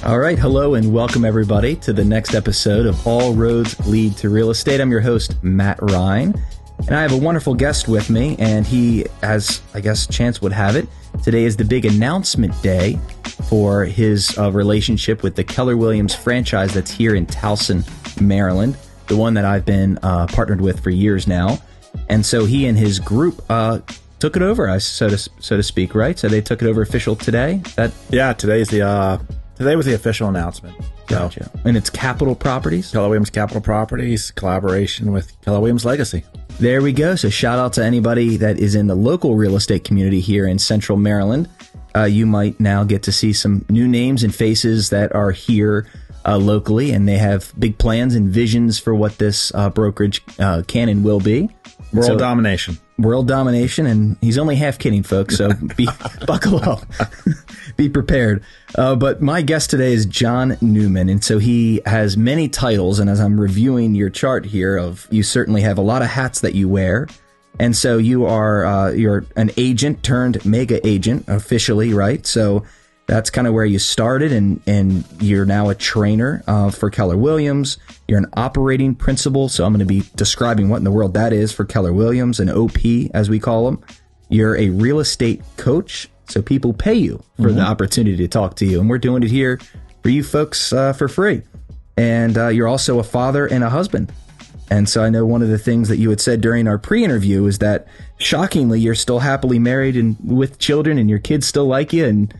All right. Hello and welcome everybody to the next episode of All Roads Lead to Real Estate. I'm your host, Matt Ryan, and I have a wonderful guest with me, and he, as I guess chance would have it, today is the big announcement day for his relationship with the Keller Williams franchise that's here in Towson, Maryland, the one that I've been partnered with for years now. And so he and his group took it over, so to speak, right? So they took it over official today? Today was the official announcement. Gotcha. And it's Capital Properties? Keller Williams Capital Properties, collaboration with Keller Williams Legacy. There we go. So shout out to anybody that is in the local real estate community here in Central Maryland. You might now get to see some new names and faces that are here locally, and they have big plans and visions for what this brokerage can and will be. World domination. World domination, and he's only half kidding, folks, so buckle up. Be prepared. But my guest today is John Newman, and so he has many titles, and as I'm reviewing your chart here, you certainly have a lot of hats that you wear, and so you're an agent turned mega agent officially, right? So that's kind of where you started, and you're now a trainer for Keller Williams. You're an operating principal, so I'm going to be describing what in the world that is for Keller Williams, an OP as we call them. You're a real estate coach, so people pay you for the opportunity to talk to you, and we're doing it here for you folks for free. And you're also a father and a husband. And so I know one of the things that you had said during our pre-interview is that, shockingly, you're still happily married and with children, and your kids still like you, and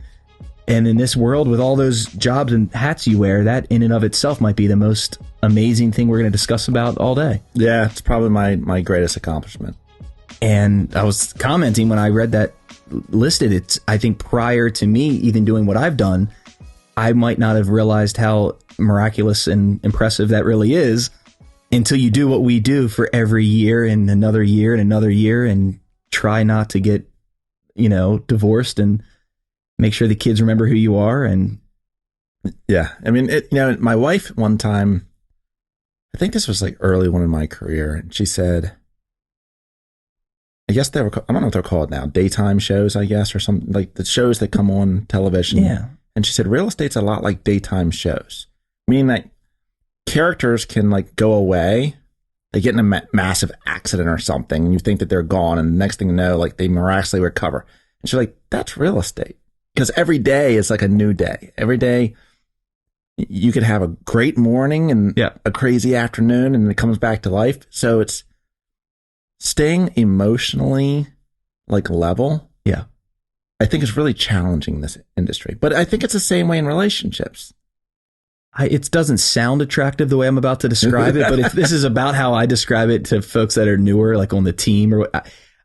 in this world with all those jobs and hats you wear, that in and of itself might be the most amazing thing we're going to discuss about all day. Yeah, it's probably my greatest accomplishment. And I was commenting when I read that listed, it's, I think prior to me even doing what I've done, I might not have realized how miraculous and impressive that really is until you do what we do for every year and another year and another year, and try not to get, divorced, and make sure the kids remember who you are. And yeah, I mean, my wife one time, I think this was like early on in my career, and she said, I guess I don't know what they're called now, daytime shows, I guess, or something, like the shows that come on television. Yeah. And she said, real estate's a lot like daytime shows, meaning that characters can like go away. They get in a massive accident or something, and you think that they're gone, and the next thing you know, like they miraculously recover. And she's like, that's real estate. Because every day is like a new day. Every day you could have a great morning and a crazy afternoon, and it comes back to life. So it's staying emotionally like level. Yeah. I think is really challenging in this industry. But I think it's the same way in relationships. It doesn't sound attractive the way I'm about to describe it, but this is about how I describe it to folks that are newer, like on the team, or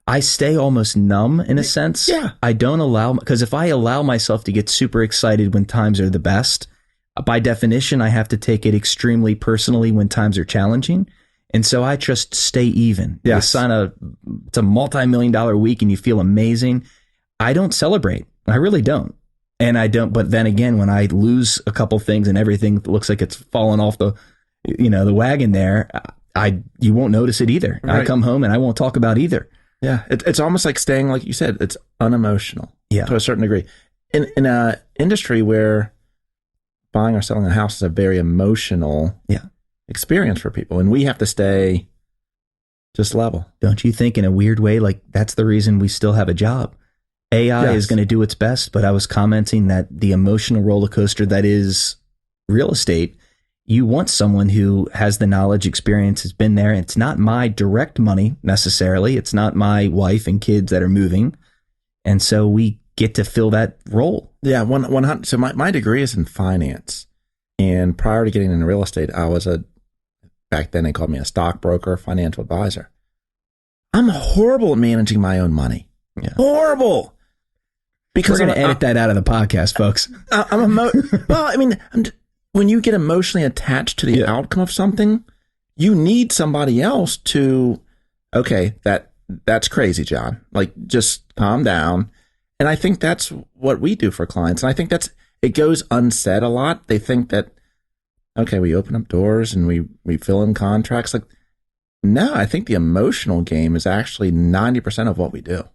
I stay almost numb in a sense. Yeah. I don't allow, because if I allow myself to get super excited when times are the best, by definition, I have to take it extremely personally when times are challenging. And so I just stay even. Yes. You sign it's a multi-million-dollar week and you feel amazing. I don't celebrate. I really don't. And I don't, but then again, when I lose a couple things and everything looks like it's fallen off the wagon there, you won't notice it either. Right. I come home and I won't talk about either. Yeah, it's almost like staying, like you said, it's unemotional to a certain degree. In an industry where buying or selling a house is a very emotional experience for people, and we have to stay just level. Don't you think in a weird way, like that's the reason we still have a job? AI is going to do its best, but I was commenting that the emotional roller coaster that is real estate, you want someone who has the knowledge, experience, has been there. It's not my direct money necessarily. It's not my wife and kids that are moving. And so we get to fill that role. Yeah, 100. So my degree is in finance. And prior to getting into real estate, I was back then they called me a stockbroker, financial advisor. I'm horrible at managing my own money. Yeah. Horrible. Because we're going to edit that out of the podcast, folks. When you get emotionally attached to the outcome of something, you need somebody else to, okay, that's crazy, John. Like, just calm down. And I think that's what we do for clients. And I think it goes unsaid a lot. They think that, okay, we open up doors and we fill in contracts. Like, no, I think the emotional game is actually 90% of what we do.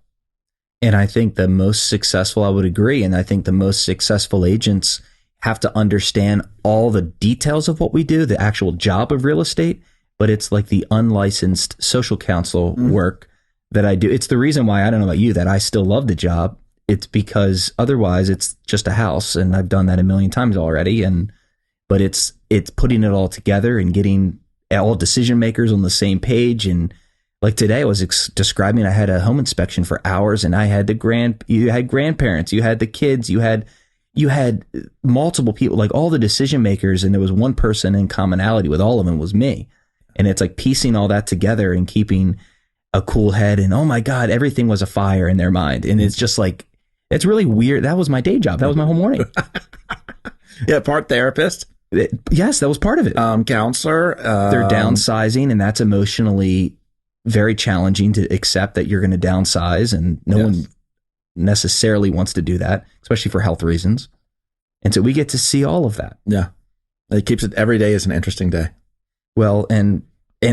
And I think the most successful, I would agree, and I think the most successful agents have to understand all the details of what we do, the actual job of real estate, but it's like the unlicensed social counsel work that I do. It's the reason why, I don't know about you, that I still love the job. It's because otherwise it's just a house, and I've done that a million times already. But it's putting it all together and getting all decision makers on the same page. And like today, I was describing, I had a home inspection for hours, and I had you had grandparents, you had the kids, you had multiple people, like all the decision makers, and there was one person in commonality with all of them, was me. And it's like piecing all that together and keeping a cool head, and oh my God, everything was a fire in their mind. And it's just like, it's really weird. That was my day job. That was my whole morning. Yeah, part therapist. Yes, that was part of it. Counselor. They're downsizing, and that's emotionally very challenging to accept that you're going to downsize, and no one necessarily wants to do that, especially for health reasons. And so we get to see all of that. Yeah. It keeps it, every day is an interesting day. Well, and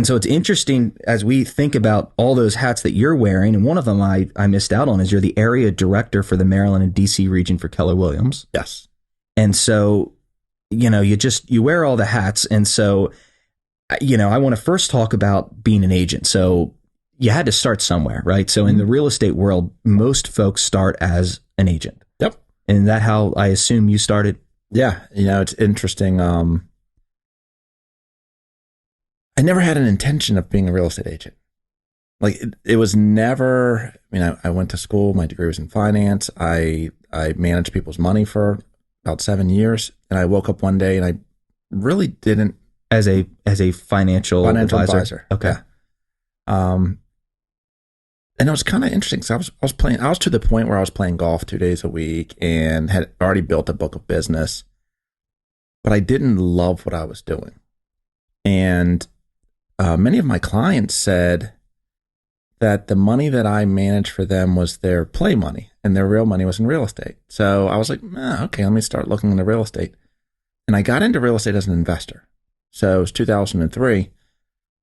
so it's interesting as we think about all those hats that you're wearing, and one of them I missed out on is you're the area director for the Maryland and DC region for Keller Williams. Yes. And so, you wear all the hats. And so, I want to first talk about being an agent. So you had to start somewhere, right? So in the real estate world, most folks start as an agent. Yep. And that how I assume you started? Yeah. It's interesting. I never had an intention of being a real estate agent. Like it was never, I went to school, my degree was in finance. I managed people's money for about 7 years. And I woke up one day and I really didn't. As a financial advisor. Okay. Yeah. And it was kind of interesting. So I was to the point where I was playing golf 2 days a week and had already built a book of business, but I didn't love what I was doing. And many of my clients said that the money that I managed for them was their play money and their real money was in real estate. So I was like, okay, let me start looking into real estate. And I got into real estate as an investor. So it was 2003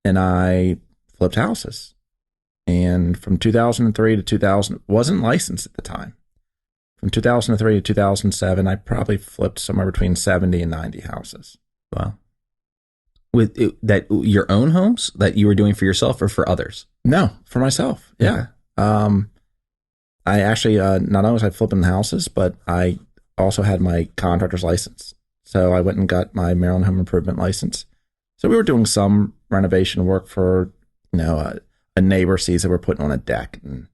and I flipped houses. And from 2003 to 2000, wasn't licensed at the time. From 2003 to 2007, I probably flipped somewhere between 70 and 90 houses. Wow. With your own homes that you were doing for yourself or for others? No, for myself. Yeah. I actually, not only was I flipping houses, but I also had my contractor's license. So I went and got my Maryland home improvement license. So we were doing some renovation work for, a neighbor sees that we're putting on a deck. And,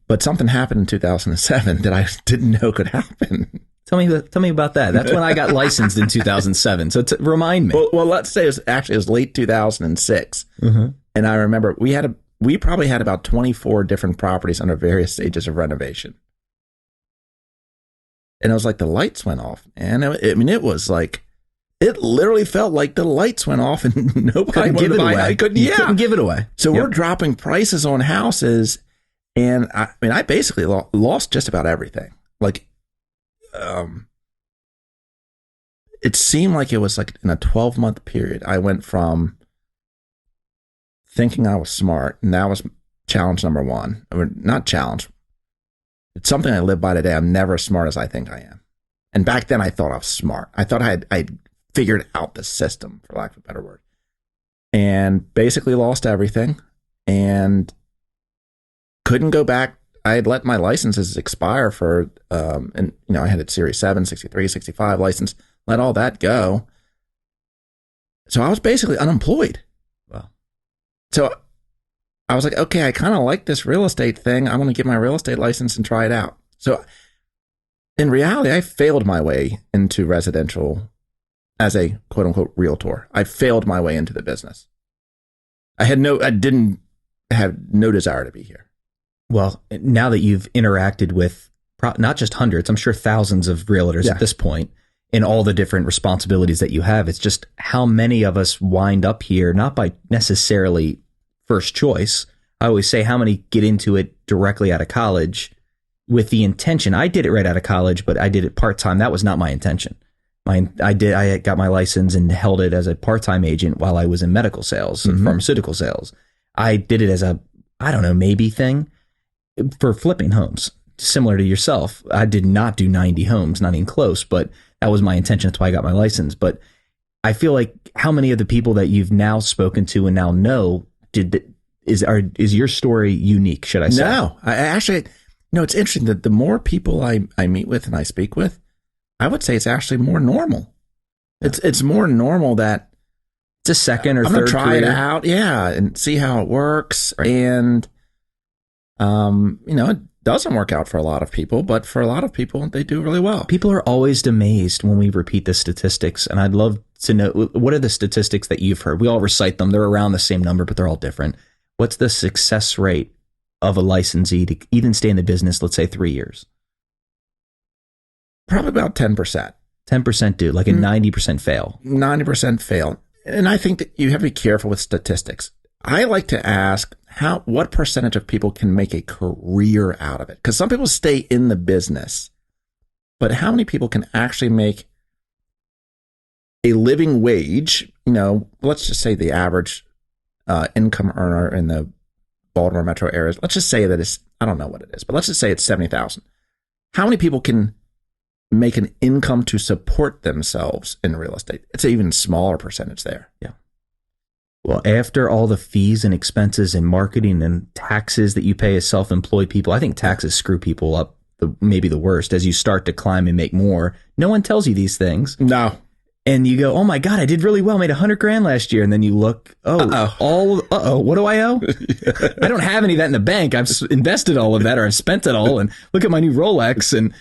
but something happened in 2007 that I didn't know could happen. Tell me about that. That's when I got licensed in 2007. So remind me. Well, let's say it was late 2006. Mm-hmm. And I remember we probably had about 24 different properties under various stages of renovation. And it was like the lights went off. And it was like, it literally felt like the lights went off and nobody wanted to buy it. I couldn't give it away. So we're dropping prices on houses. And I basically lost just about everything. Like, it seemed like it was like in a 12-month period. I went from thinking I was smart, and that was challenge number one. Not challenge. It's something I live by today. I'm never as smart as I think I am. And back then I thought I was smart. I thought I'd figured out the system, for lack of a better word, and basically lost everything and couldn't go back. I had let my licenses expire for, and I had a Series 7, 63, 65 license, let all that go. So I was basically unemployed. Wow. So I was like, okay, I kind of like this real estate thing. I'm going to get my real estate license and try it out. So in reality, I failed my way into residential as a quote unquote realtor. I failed my way into the business. I didn't have no desire to be here. Well, now that you've interacted with not just hundreds, I'm sure thousands of realtors at this point, in all the different responsibilities that you have, it's just how many of us wind up here, not by necessarily first choice. I always say how many get into it directly out of college with the intention. I did it right out of college, but I did it part-time. That was not my intention. I got my license and held it as a part-time agent while I was in medical sales and pharmaceutical sales. I did it as a, maybe thing for flipping homes similar to yourself. I did not do 90 homes, not even close, but that was my intention. That's why I got my license. But I feel like how many of the people that you've now spoken to and now know is your story unique, should I say? No, I actually, it's interesting that the more people I meet with and I speak with, I would say it's actually more normal. It's more normal that it's a second or I'm third gonna try it out, and see how it works. Right. And it doesn't work out for a lot of people, but for a lot of people, they do really well. People are always amazed when we repeat the statistics, and I'd love to know, what are the statistics that you've heard? We all recite them. They're around the same number, but they're all different. What's the success rate of a licensee to even stay in the business, let's say 3 years? Probably about 10%. 10% do, like a 90% fail. 90% fail. And I think that you have to be careful with statistics. I like to ask what percentage of people can make a career out of it? Because some people stay in the business, but how many people can actually make a living wage? Let's just say the average income earner in the Baltimore metro areas, let's just say that I don't know what it is, but let's just say it's 70,000. How many people can make an income to support themselves in real estate? It's an even smaller percentage there. Yeah. Well, after all the fees and expenses and marketing and taxes that you pay as self-employed people, I think taxes screw people up maybe the worst. As you start to climb and make more, no one tells you these things. No. And you go, oh my God, I did really well, made $100,000 last year. And then you look, what do I owe? I don't have any of that in the bank. I've invested all of that, or I've spent it all. And look at my new Rolex. And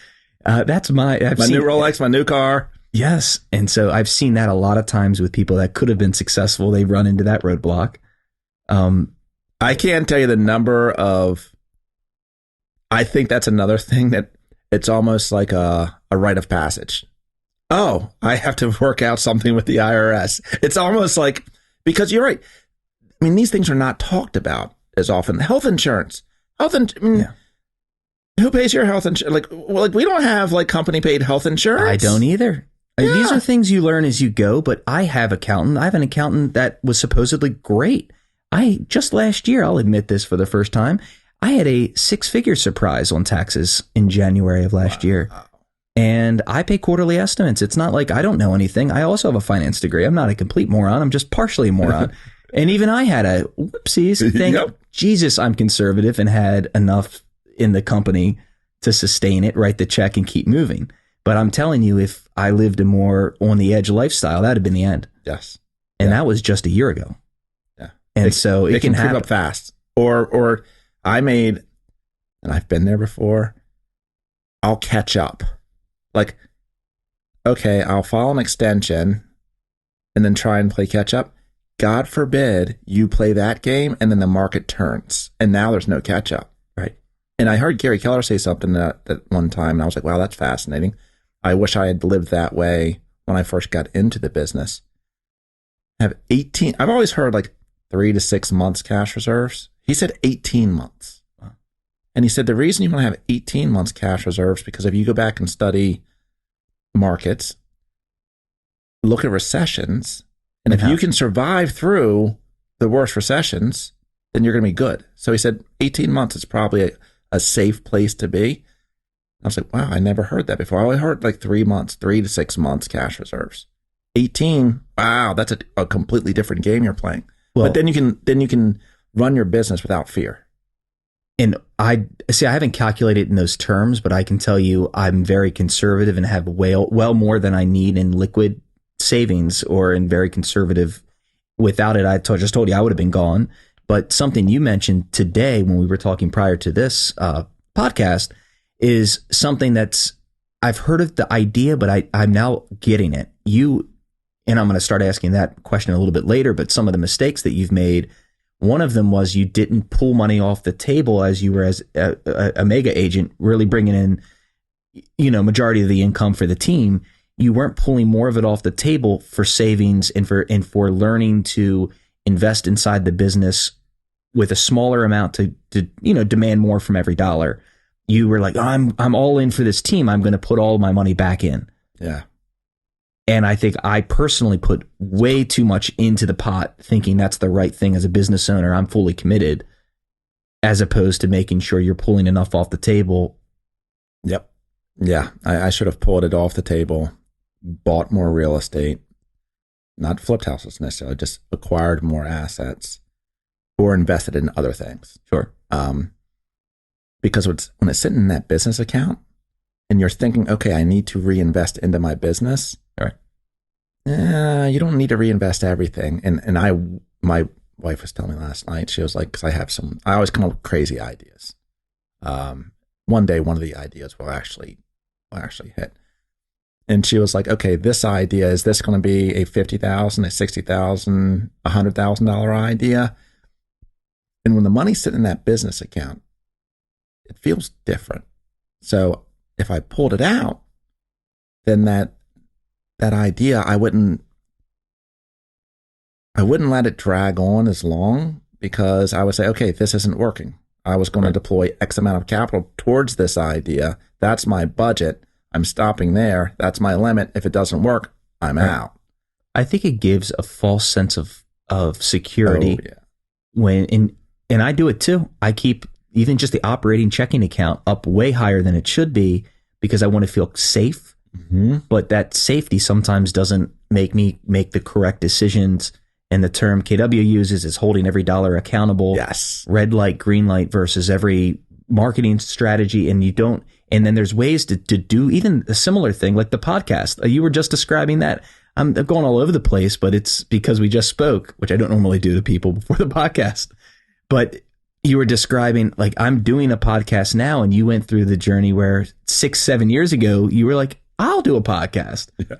that's my new Rolex, my new car. Yes. And so I've seen that a lot of times with people that could have been successful. They run into that roadblock. I can't tell you the number of, I think that's another thing that it's almost like a rite of passage. Oh, I have to work out something with the IRS. It's almost like, because you're right. I mean, these things are not talked about as often. Health insurance. Who pays your health insurance? We don't have company paid health insurance. I don't either. Yeah. These are things you learn as you go, but I have an accountant that was supposedly great. Just last year, I'll admit this for the first time, I had a 6-figure surprise on taxes in January of last year. And I pay quarterly estimates. It's not like I don't know anything. I also have a finance degree. I'm not a complete moron. I'm just partially a moron. And even I had a whoopsies. Thank Jesus I'm conservative and had enough in the company to sustain it, write the check, and keep moving. But I'm telling you, if I lived a more on the edge lifestyle, that'd have been the end. Yes. And that was just a year ago. Yeah. And it can creep up fast. Or I made, and I've been there before, I'll catch up. Okay, I'll file an extension and then try and play catch up. God forbid you play that game and then the market turns and now there's no catch up. Right. And I heard Gary Keller say something that one time and I was like, wow, that's fascinating. I wish I had lived that way when I first got into the business. I've always heard 3 to 6 months cash reserves. He said 18 months. Wow. And he said the reason you want to have 18 months cash reserves because if you go back and study markets, look at recessions, and if you can survive through the worst recessions, then you're going to be good. So he said 18 months is probably a safe place to be. I was like, wow, I never heard that before. I only heard 3 months, 3 to 6 months cash reserves. 18, wow, that's a completely different game you're playing. Well, but then you can run your business without fear. And I haven't calculated in those terms, but I can tell you I'm very conservative and have well more than I need in liquid savings or in very conservative. Without it, I just told you I would have been gone. But something you mentioned today when we were talking prior to this podcast is something I've heard of the idea, but I'm now getting it. And I'm going to start asking that question a little bit later, but some of the mistakes that you've made, one of them was you didn't pull money off the table as you were as a mega agent, really bringing in, majority of the income for the team. You weren't pulling more of it off the table for savings and for learning to invest inside the business with a smaller amount to demand more from every dollar. You were like, I'm all in for this team. I'm going to put all my money back in. Yeah. And I think I personally put way too much into the pot thinking that's the right thing as a business owner. I'm fully committed, as opposed to making sure you're pulling enough off the table Yep. Yeah. I should have pulled it off the table, bought more real estate, not flipped houses necessarily, just acquired more assets or invested in other things. Sure. Because when it's sitting in that business account and you're thinking, okay, I need to reinvest into my business. All right. You don't need to reinvest everything. My wife was telling me last night, she was like, because I always come up with crazy ideas. One day, one of the ideas will actually hit. And she was like, okay, this idea, is this going to be a $50,000, a $60,000, $100,000 idea? And when the money's sitting in that business account, it feels different. So if I pulled it out, then that idea, I wouldn't let it drag on as long, because I would say, okay, this isn't working. I was going to deploy X amount of capital towards this idea. That's my budget. I'm stopping there. That's my limit. If it doesn't work, I'm out. I think it gives a false sense of security. Oh, yeah. And I do it too. I keep even just the operating checking account up way higher than it should be, because I want to feel safe. Mm-hmm. But that safety sometimes doesn't make me make the correct decisions. And the term KW uses is holding every dollar accountable. Yes. Red light, green light versus every marketing strategy. And then there's ways to do even a similar thing like the podcast. You were just describing that. I'm going all over the place, but it's because we just spoke, which I don't normally do to people before the podcast. But you were describing, like, I'm doing a podcast now, and you went through the journey where 6-7 years ago, you were like, I'll do a podcast. Yes.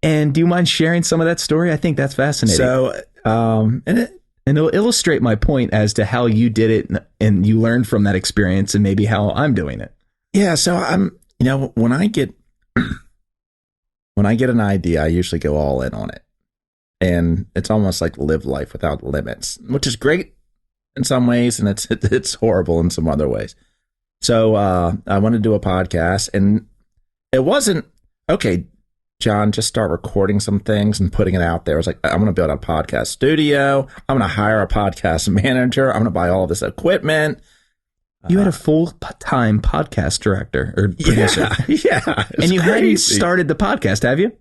And do you mind sharing some of that story? I think that's fascinating. So, and it'll illustrate my point as to how you did it and you learned from that experience, and maybe how I'm doing it. Yeah. So when I get an idea, I usually go all in on it, and it's almost like live life without limits, which is great in some ways, and it's horrible in some other ways. So I wanted to do a podcast, and it wasn't, okay, John, just start recording some things and putting it out there. I was like, I'm going to build a podcast studio. I'm going to hire a podcast manager. I'm going to buy all this equipment. You had a full-time podcast director or producer. Yeah. And you hadn't started the podcast, have you?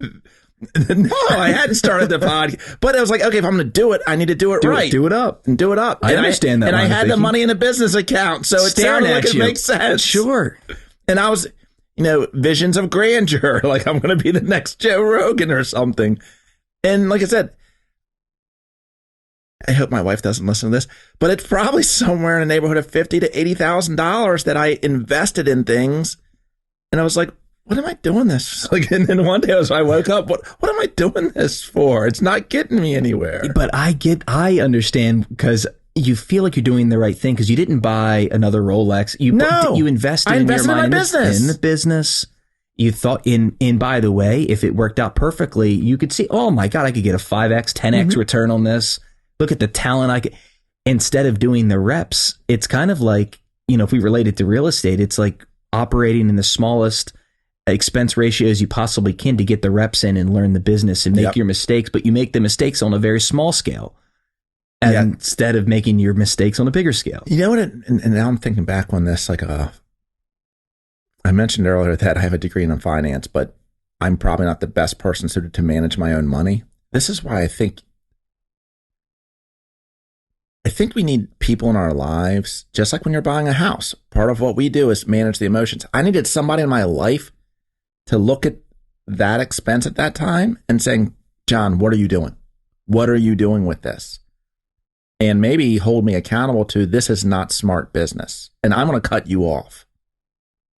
No, I hadn't started the podcast. But I was like, okay, if I'm going to do it, I need to do it right. Do it up. And do it up. I understand that. And I had the money in a business account, so it sounded like it makes sense. Sure. And I was, visions of grandeur. Like, I'm going to be the next Joe Rogan or something. And like I said, I hope my wife doesn't listen to this, but it's probably somewhere in the neighborhood of $50,000 to $80,000 that I invested in things. And I was like, what am I doing this? Like, and then one day I woke up, what am I doing this for? It's not getting me anywhere. But I understand, because you feel like you're doing the right thing, because you didn't buy another Rolex. You invested in my business. In the business. You thought by the way, if it worked out perfectly, you could see, oh my God, I could get a 5X, 10X return on this. Look at the talent I could. Instead of doing the reps, it's kind of like, if we relate it to real estate, it's like operating in the smallest expense ratios you possibly can to get the reps in and learn the business and make your mistakes, but you make the mistakes on a very small scale instead of making your mistakes on a bigger scale. You know what? And now I'm thinking back on this, like I mentioned earlier that I have a degree in finance, but I'm probably not the best person suited to manage my own money. This is why I think we need people in our lives, just like when you're buying a house. Part of what we do is manage the emotions. I needed somebody in my life to look at that expense at that time and saying, John, what are you doing? What are you doing with this? And maybe hold me accountable to, this is not smart business, and I'm going to cut you off.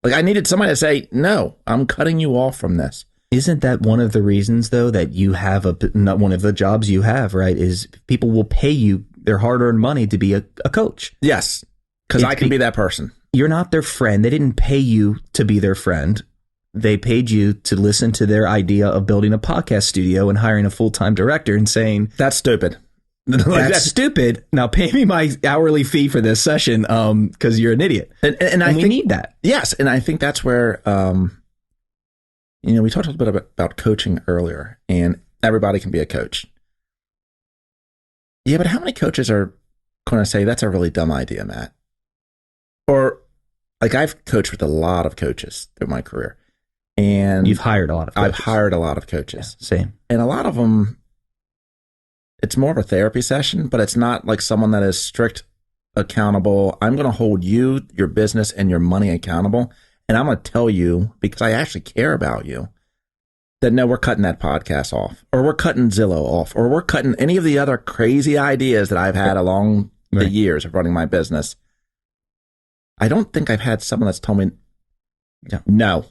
Like, I needed somebody to say, no, I'm cutting you off from this. Isn't that one of the reasons, though, that you have not one of the jobs you have, right, is people will pay you their hard-earned money to be a coach? Yes, because I can be that person. You're not their friend. They didn't pay you to be their friend. They paid you to listen to their idea of building a podcast studio and hiring a full-time director and saying, that's stupid. That's stupid. Now pay me my hourly fee for this session because you're an idiot. And I think we need that. Yes, and I think that's where, we talked a little bit about coaching earlier, and everybody can be a coach. Yeah, but how many coaches are going to say, that's a really dumb idea, Matt? Or like I've coached with a lot of coaches through my career, and You've hired a lot of coaches. I've hired a lot of coaches. Yeah, same. And a lot of them, it's more of a therapy session, but it's not like someone that is strict, accountable. I'm going to hold you, your business, and your money accountable. And I'm going to tell you, because I actually care about you, that no, we're cutting that podcast off, or we're cutting Zillow off, or we're cutting any of the other crazy ideas that I've had along the years of running my business. I don't think I've had someone that's told me, no,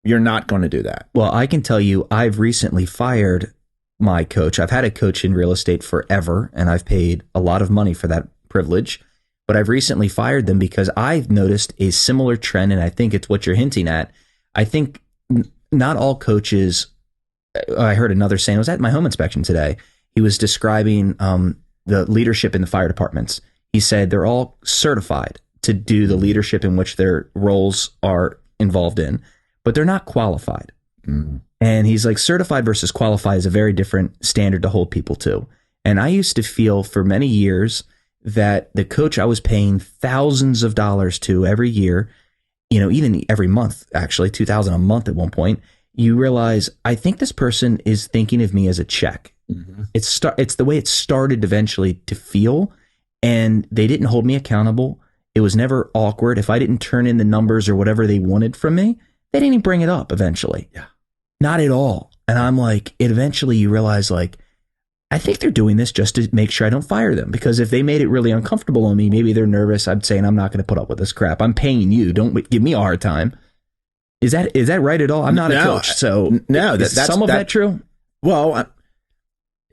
you're not going to do that. Well, I can tell you, I've recently fired my coach. I've had a coach in real estate forever, and I've paid a lot of money for that privilege. But I've recently fired them because I've noticed a similar trend, and I think it's what you're hinting at. I think not all coaches, I heard another saying, I was at my home inspection today. He was describing the leadership in the fire departments. He said they're all certified to do the leadership in which their roles are involved in, but they're not qualified. Mm-hmm. And he's like, certified versus qualified is a very different standard to hold people to. And I used to feel for many years that the coach I was paying thousands of dollars to every year, even every month, actually, $2,000 a month at one point, you realize, I think this person is thinking of me as a check. Mm-hmm. It's the way it started eventually to feel, and they didn't hold me accountable. It was never awkward. If I didn't turn in the numbers or whatever they wanted from me, they didn't even bring it up eventually. Yeah. Not at all. And I'm like, eventually you realize, like, I think they're doing this just to make sure I don't fire them, because if they made it really uncomfortable on me, maybe they're nervous. I'm saying, I'm not going to put up with this crap. I'm paying you. Don't give me a hard time. Is that right at all? I'm not a coach. So no, is some of that true? Well,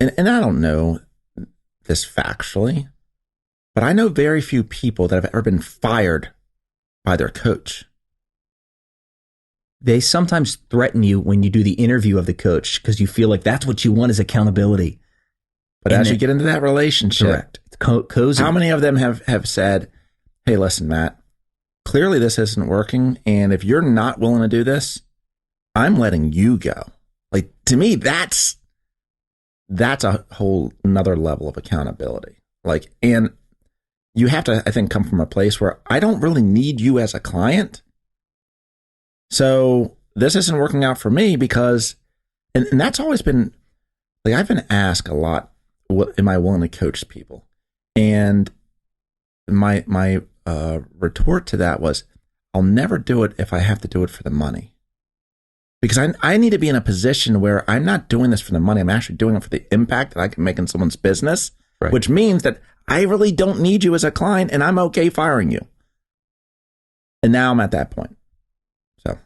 and I don't know this factually, but I know very few people that have ever been fired by their coach. They sometimes threaten you when you do the interview of the coach because you feel like that's what you want is accountability. But as you get into that relationship, correct. Cozy. How many of them have said, hey, listen, Matt, clearly this isn't working. And if you're not willing to do this, I'm letting you go. Like, to me, that's a whole another level of accountability. Like, and you have to, I think, come from a place where I don't really need you as a client. So this isn't working out for me because, and that's always been, like, I've been asked a lot, what am I willing to coach people? And my retort to that was, I'll never do it if I have to do it for the money. Because I need to be in a position where I'm not doing this for the money. I'm actually doing it for the impact that I can make in someone's business, right. Which means that I really don't need you as a client and I'm okay firing you. And now I'm at that point. So,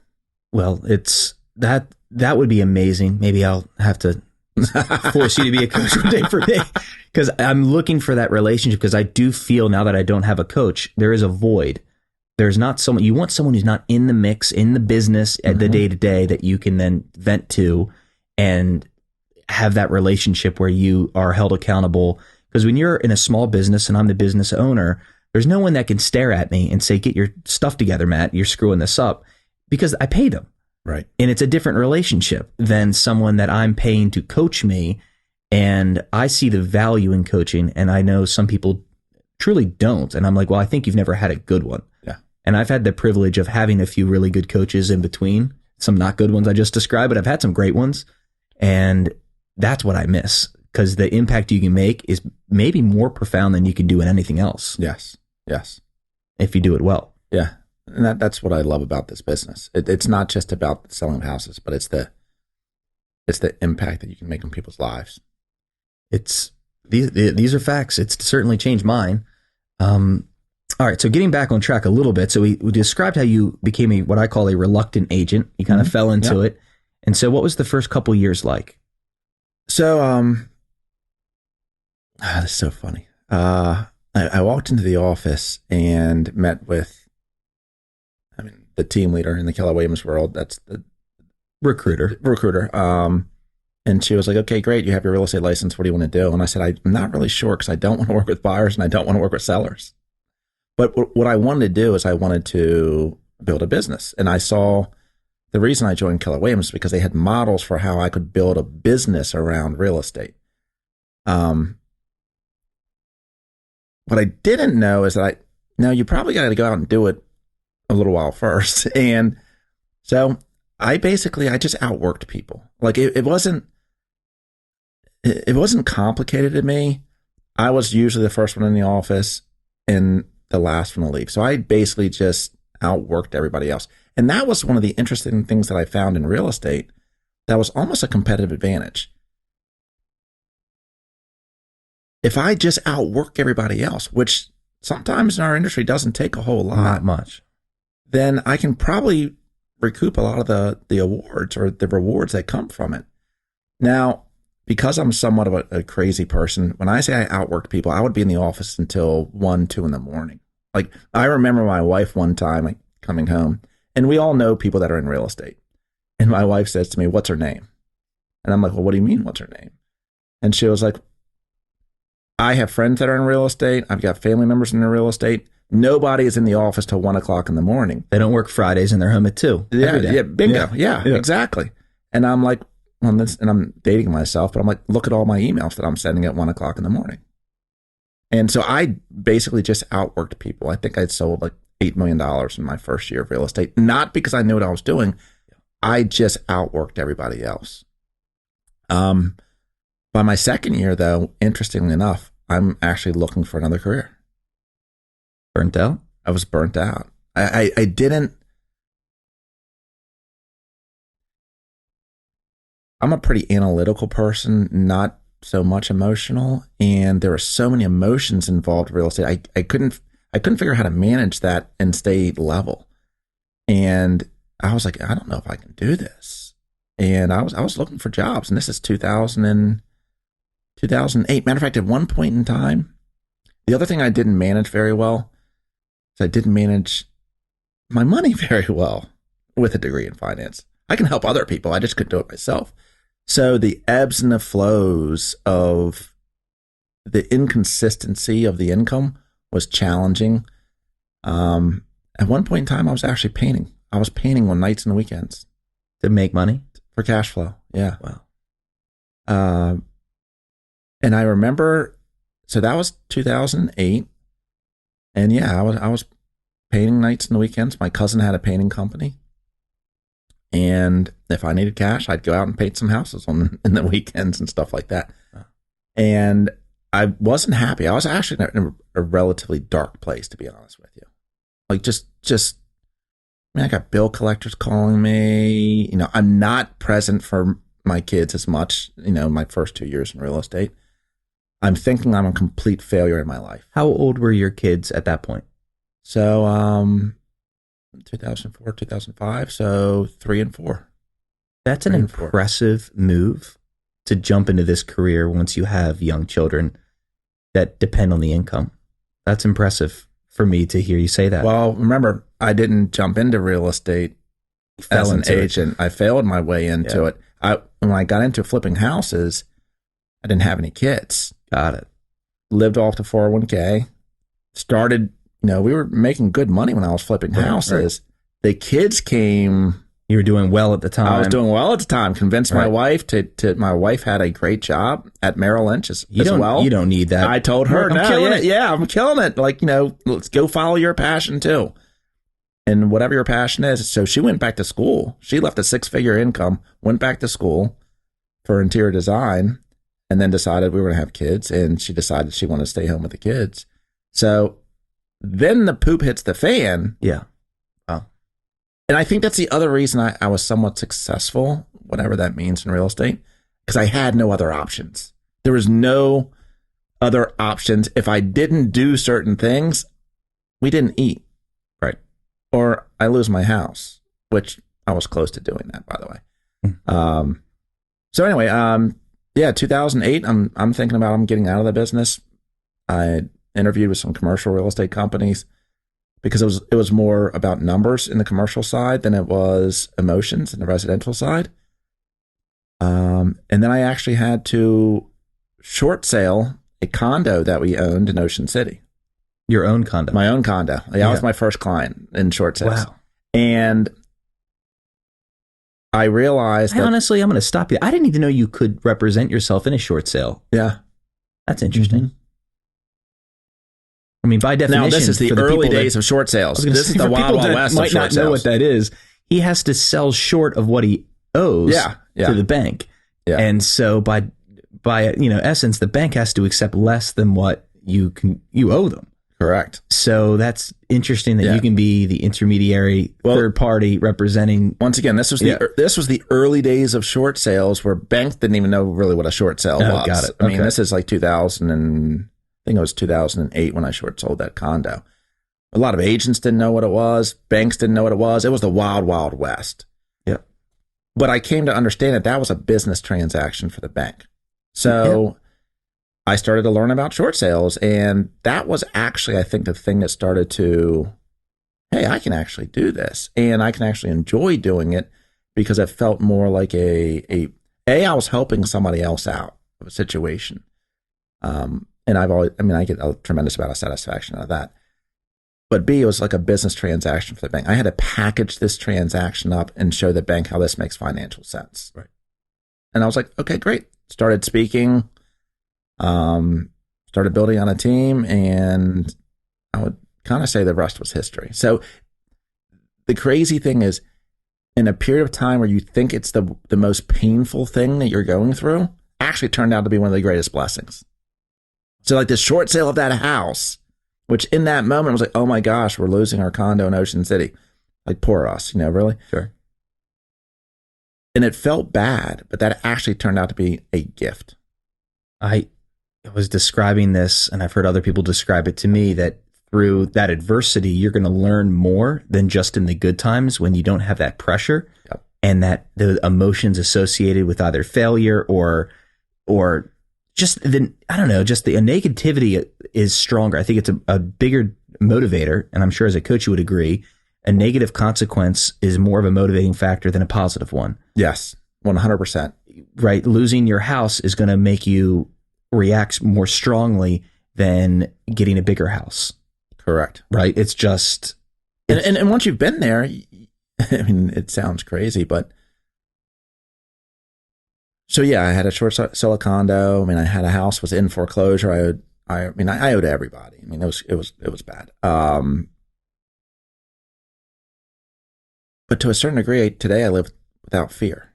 well, it's that would be amazing. Maybe I'll have to force you to be a coach one day for me, because I'm looking for that relationship, because I do feel now that I don't have a coach, there is a void. There's not someone, you want someone who's not in the mix, in the business at the day to day, that you can then vent to and have that relationship where you are held accountable. Because when you're in a small business and I'm the business owner, there's no one that can stare at me and say, get your stuff together, Matt, you're screwing this up, because I paid them. Right. And it's a different relationship than someone that I'm paying to coach me. And I see the value in coaching. And I know some people truly don't. And I'm like, well, I think you've never had a good one. Yeah. And I've had the privilege of having a few really good coaches in between, some not good ones I just described, but I've had some great ones. And that's what I miss, because the impact you can make is maybe more profound than you can do in anything else. Yes. Yes. If you do it well. Yeah. And that's what I love about this business. It's not just about selling houses, but it's the impact that you can make on people's lives. It's these are facts. It's certainly changed mine. All right, so getting back on track a little bit. So we described how you became what I call a reluctant agent. You kind of fell into it. And so what was the first couple years like? So this is so funny. I walked into the office and met with, the team leader in the Keller Williams world. That's the recruiter. And she was like, okay, great. You have your real estate license. What do you want to do? And I said, I'm not really sure, because I don't want to work with buyers and I don't want to work with sellers. But what I wanted to do is I wanted to build a business. And I saw the reason I joined Keller Williams is because they had models for how I could build a business around real estate. What I didn't know is that you probably got to go out and do it a little while first. And so I just outworked people. Like it wasn't complicated to me. I was usually the first one in the office and the last one to leave. So I basically just outworked everybody else. And that was one of the interesting things that I found in real estate that was almost a competitive advantage. If I just outwork everybody else, which sometimes in our industry doesn't take a whole lot. Not much. Then I can probably recoup a lot of the awards or the rewards that come from it. Now, because I'm somewhat of a crazy person, when I say I outworked people, I would be in the office until 1, 2 in the morning. Like I remember my wife one time coming home, and we all know people that are in real estate. And my wife says to me, "What's her name?" And I'm like, "Well, what do you mean, what's her name?" And she was like, "I have friends that are in real estate. I've got family members in the real estate. Nobody is in the office till 1 o'clock in the morning. They don't work Fridays and they're home at 2. Yeah, bingo. Yeah, exactly." And I'm like, and I'm dating myself, but I'm like, look at all my emails that I'm sending at 1 o'clock in the morning. And so I basically just outworked people. I think I'd sold like $8 million in my first year of real estate, not because I knew what I was doing. I just outworked everybody else. By my second year, though, interestingly enough, I'm actually looking for another career. Burnt out? I was burnt out. I didn't. I'm a pretty analytical person, not so much emotional, and there were so many emotions involved in real estate. I couldn't figure out how to manage that and stay level. And I was like, I don't know if I can do this. And I was looking for jobs, and this is 2008. Matter of fact, at one point in time, the other thing I didn't manage very well is I didn't manage my money very well with a degree in finance. I can help other people. I just couldn't do it myself. So the ebbs and the flows of the inconsistency of the income was challenging. At one point in time, I was actually painting. I was painting on nights and weekends. To make money? For cash flow. Yeah. Wow. And I remember, so that was 2008. And yeah, I was painting nights and weekends. My cousin had a painting company. And if I needed cash, I'd go out and paint some houses in the weekends and stuff like that. And I wasn't happy. I was actually in a relatively dark place, to be honest with you. Like just, I mean, I got bill collectors calling me. You know, I'm not present for my kids as much, my first 2 years in real estate. I'm thinking I'm a complete failure in my life. How old were your kids at that point? So, 2004, 2005, so 3 and 4. That's an impressive move to jump into this career once you have young children that depend on the income. That's impressive for me to hear you say that. Well, remember, I didn't jump into real estate as an agent. I failed my way into it. When I got into flipping houses, I didn't have any kids. Got it. Lived off the 401k. Started, we were making good money when I was flipping houses. Right. The kids came. You were doing well at the time. I was doing well at the time. Convinced my wife to my wife had a great job at Merrill Lynch as well. You don't need that. I told her, I'm killing it. Yeah, I'm killing it. Like, let's go follow your passion too. And whatever your passion is. So she went back to school. She left a 6-figure income, went back to school for interior design, and then decided we were going to have kids. And she decided she wanted to stay home with the kids. So then the poop hits the fan. Yeah. And I think that's the other reason I was somewhat successful, whatever that means in real estate, because I had no other options. There was no other options. If I didn't do certain things, we didn't eat. Right. Or I lose my house, which I was close to doing that, by the way. So anyway, 2008, I'm thinking about I'm getting out of the business. I interviewed with some commercial real estate companies, because it was more about numbers in the commercial side than it was emotions in the residential side. And then I actually had to short sale a condo that we owned in Ocean City. Your own condo? My own condo. That was my first client in short sales. Wow. And I realized honestly, I'm going to stop you. I didn't even know you could represent yourself in a short sale. Yeah. That's interesting. Mm-hmm. I mean, by definition, now this is the early days of short sales. This is the wild, wild west of short sales. Might not know what that is. He has to sell short of what he owes to the bank. Yeah. And so by essence, the bank has to accept less than what you owe them. Correct. So that's interesting that you can be the intermediary, third party representing. Once again, this was the early days of short sales where banks didn't even know really what a short sale was. Got it. I mean, this is like 2000 and I think it was 2008 when I short sold that condo. A lot of agents didn't know what it was. Banks didn't know what it was. It was the wild, wild west. Yep. But I came to understand that was a business transaction for the bank. So I started to learn about short sales, and that was actually, I think, the thing that started to, hey, I can actually do this, and I can actually enjoy doing it because it felt more like I was helping somebody else out of a situation. And I get a tremendous amount of satisfaction out of that. But B, it was like a business transaction for the bank. I had to package this transaction up and show the bank how this makes financial sense. Right. And I was like, okay, great. Started speaking, started building on a team, and I would kind of say the rest was history. So the crazy thing is, in a period of time where you think it's the most painful thing that you're going through, actually turned out to be one of the greatest blessings. So like the short sale of that house, which in that moment was like, oh my gosh, we're losing our condo in Ocean City. Like, poor us, really? Sure. And it felt bad, but that actually turned out to be a gift. I was describing this, and I've heard other people describe it to me, that through that adversity, you're going to learn more than just in the good times when you don't have that pressure and that the emotions associated with either failure or just the negativity is stronger. I think it's a bigger motivator, and I'm sure as a coach you would agree, a negative consequence is more of a motivating factor than a positive one. Yes, 100%. Right? Losing your house is going to make you react more strongly than getting a bigger house. Correct. Right? It's just... And once you've been there, I mean, it sounds crazy, but... So yeah, I had a short sell condo. I mean, I had a house was in foreclosure. I owed everybody. I mean, it was bad. But to a certain degree, today I live without fear.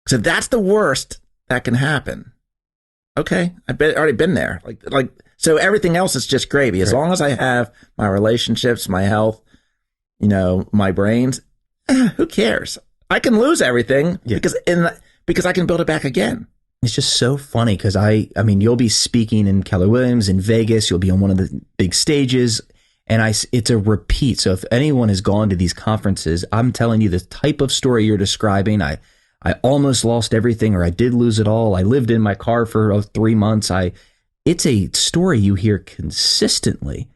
So that's the worst that can happen. Okay, I've already been there. Like so everything else is just gravy. As long as I have my relationships, my health, my brains, who cares? I can lose everything because I can build it back again. It's just so funny because I mean, you'll be speaking in Keller Williams in Vegas. You'll be on one of the big stages, and it's a repeat. So if anyone has gone to these conferences, I'm telling you the type of story you're describing. I almost lost everything, or I did lose it all. I lived in my car for 3 months. It's a story you hear consistently,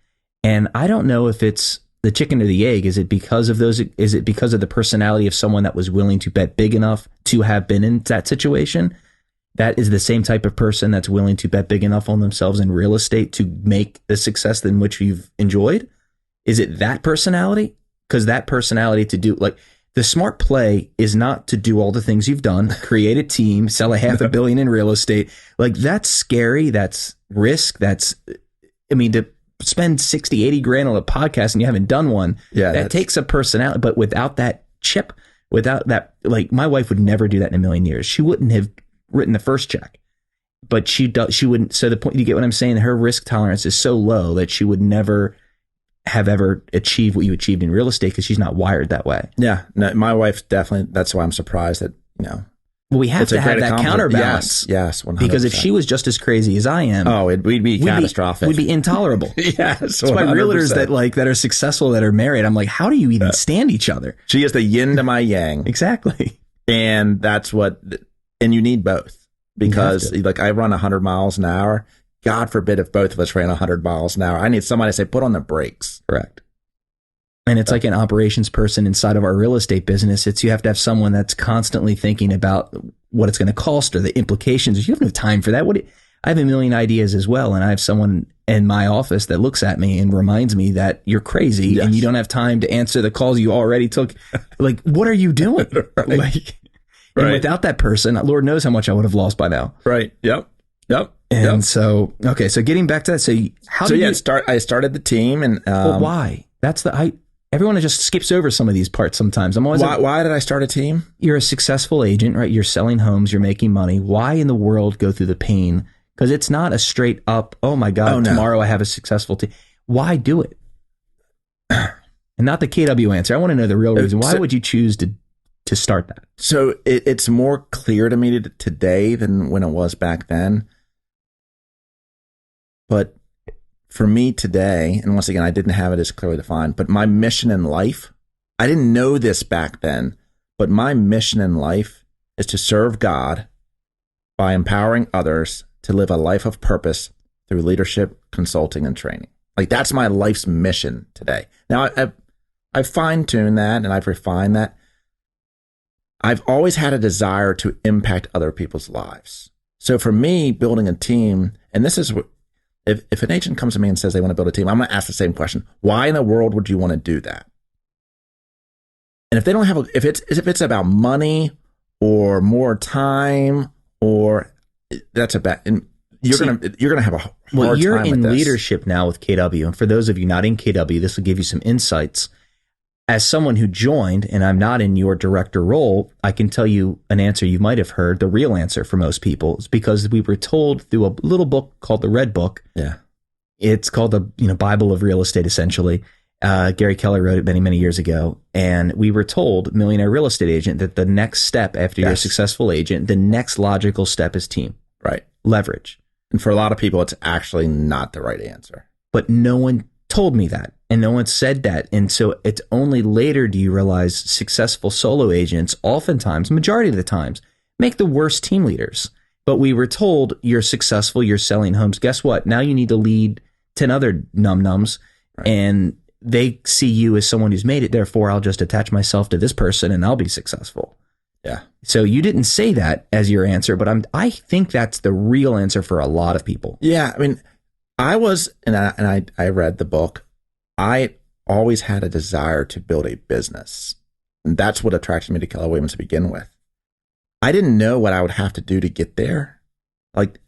and I don't know if it's the chicken or the egg. Is it because of those? Is it because of the personality of someone that was willing to bet big enough to have been in that situation? That is the same type of person that's willing to bet big enough on themselves in real estate to make the success in which you've enjoyed. Is it that personality? Because that personality to do, like, the smart play is not to do all the things you've done, create a team, sell a $500 million in real estate. Like, that's scary. That's risk. To spend 60, 80 grand on a podcast and you haven't done one. Yeah, that takes a personality. But without that chip, without that, like, my wife would never do that in a million years. She wouldn't have written the first check, but she wouldn't. So the point, you get what I'm saying? Her risk tolerance is so low that she would never have ever achieved what you achieved in real estate because she's not wired that way. Yeah. No, my wife definitely, that's why I'm surprised that, Well, we have to have that counterbalance. Yes, 100%. Because if she was just as crazy as I am, we'd be catastrophic. We'd be intolerable. Yes, that's why realtors that are successful, that are married, I'm like, how do you even stand each other? She is the yin to my yang. Exactly. And and you need both, because like I run 100 miles an hour. God forbid if both of us ran 100 miles an hour. I need somebody to say, put on the brakes. Correct. And it's like an operations person inside of our real estate business. You have to have someone that's constantly thinking about what it's going to cost or the implications. You have no time for that. I have a million ideas as well. And I have someone in my office that looks at me and reminds me that you're crazy and you don't have time to answer the calls you already took. Like, what are you doing? Right. And without that person, Lord knows how much I would have lost by now. Right. Yep. Yep. And so, okay, so getting back to that, so how did you I started the team, and well, why? Everyone just skips over some of these parts sometimes. I'm always why did I start a team? You're a successful agent, right? You're selling homes, you're making money. Why in the world go through the pain? Because it's not a straight up, oh my God, tomorrow I have a successful team. Why do it? And not the KW answer. I want to know the real reason. Why would you choose to start that? So it's more clear to me today than when it was back then. But for me today, and once again, I didn't have it as clearly defined, but my mission in life, I didn't know this back then, but my mission in life is to serve God by empowering others to live a life of purpose through leadership, consulting, and training. Like, that's my life's mission today. Now, I've fine-tuned that and I've refined that. I've always had a desire to impact other people's lives. So for me, building a team, and this is what, if an agent comes to me and says they want to build a team, I'm going to ask the same question. Why in the world would you want to do that? And if they don't have if it's about money or more time, or that's a bad, and you're going to have a hard time with this. You're in leadership now with KW. And for those of you not in KW, this will give you some insights. As someone who joined, and I'm not in your director role, I can tell you an answer you might have heard. The real answer for most people is because we were told through a little book called the Red Book. Yeah, it's called the Bible of real estate, essentially. Gary Keller wrote it many, many years ago, and we were told, millionaire real estate agent, that the next step after you're a successful agent, the next logical step is team, right? Leverage. And for a lot of people, it's actually not the right answer. But no one told me that. And no one said that. And so it's only later do you realize successful solo agents, oftentimes, majority of the times, make the worst team leaders. But we were told you're successful, you're selling homes. Guess what? Now you need to lead 10 other num-nums. Right. And they see you as someone who's made it. Therefore, I'll just attach myself to this person and I'll be successful. Yeah. So you didn't say that as your answer, but I think that's the real answer for a lot of people. Yeah. I mean, I read the book. I always had a desire to build a business. And that's what attracted me to Keller Williams to begin with. I didn't know what I would have to do to get there. Like,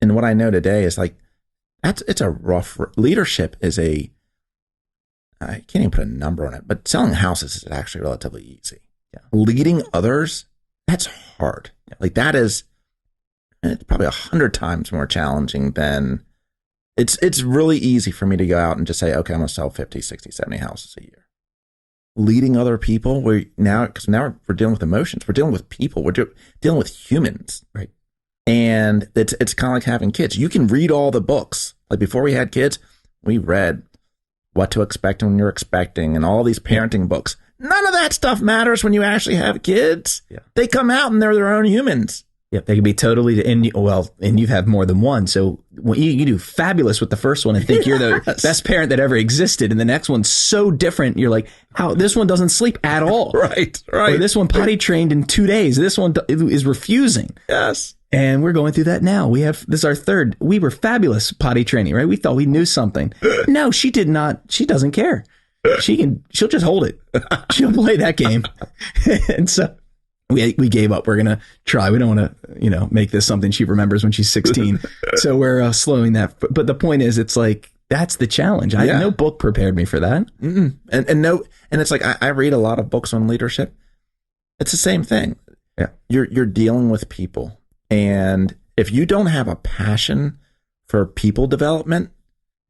and what I know today is like, it's a rough, leadership is I can't even put a number on it, but selling houses is actually relatively easy. Yeah. Leading others, that's hard. Yeah. Like it's probably 100 times more challenging than it's really easy for me to go out and just say, okay, I'm going to sell 50, 60, 70 houses a year. Leading other people, because now we're dealing with emotions. We're dealing with people. We're dealing with humans. Right. And it's kind of like having kids. You can read all the books. Like before we had kids, we read What to Expect When You're Expecting and all these parenting books. None of that stuff matters when you actually have kids. Yeah. They come out and they're their own humans. Yep, they can be totally, and you have more than one. So you do fabulous with the first one and think you're the best parent that ever existed, and the next one's so different. You're like, how this one doesn't sleep at all, right? Or this one potty trained in 2 days. This one is refusing. Yes, and we're going through that now. This is our third. We were fabulous potty training, right? We thought we knew something. No, she did not. She doesn't care. She'll just hold it. She'll play that game, and so. We gave up. We're going to try. We don't want to, make this something she remembers when she's 16. So we're slowing that. But the point is, it's like, that's the challenge. No book prepared me for that. Mm-mm. And it's like, I read a lot of books on leadership. It's the same thing. Yeah. You're dealing with people. And if you don't have a passion for people development,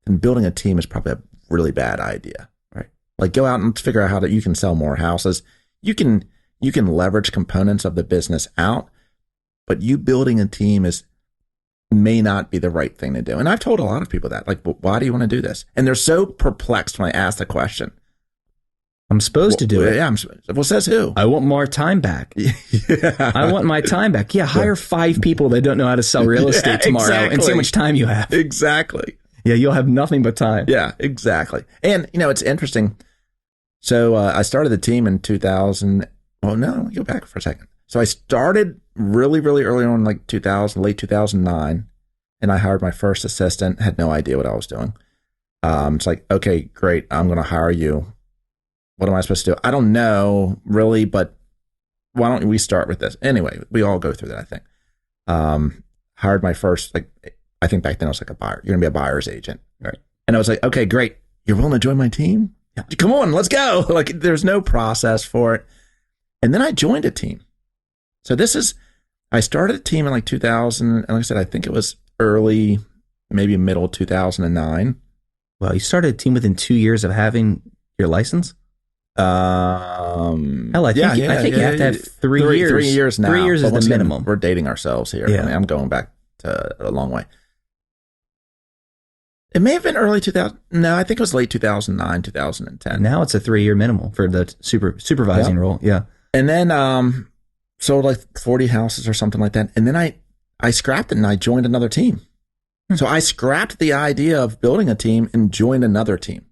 then building a team is probably a really bad idea. Right. Like go out and figure out how you can sell more houses. You can leverage components of the business out, but you building a team may not be the right thing to do. And I've told a lot of people that, like, why do you want to do this? And they're so perplexed when I ask the question. I'm supposed to do it. Yeah. Well, says who? I want more time back. Yeah. I want my time back. Yeah. Hire 5 people that don't know how to sell real estate tomorrow and see how much time you have. Exactly. Yeah. You'll have nothing but time. Yeah, exactly. And, it's interesting. So I started the team in 2000. Well, no, let me go back for a second. So I started really, really early on, like 2000, late 2009, and I hired my first assistant, had no idea what I was doing. It's like, okay, great, I'm going to hire you. What am I supposed to do? I don't know, really, but why don't we start with this? Anyway, we all go through that, I think. hired my first, like, I think back then I was like a buyer. You're going to be a buyer's agent. Right. And I was like, okay, great. You're willing to join my team? Yeah. Come on, let's go. Like, there's no process for it. And then I joined a team. So I started a team in like 2000. And like I said, I think it was early, maybe middle 2009. Well, you started a team within 2 years of having your license? Hell, I think you have to have 3 years. 3 years now. 3 years is the minimum. We're dating ourselves here. Yeah. I mean, I'm going back to a long way. It may have been early 2000. No, I think it was late 2009, 2010. Now it's a 3-year minimum for the supervising role. Yeah. And then sold like 40 houses or something like that. And then I scrapped it and I joined another team. So I scrapped the idea of building a team and joined another team.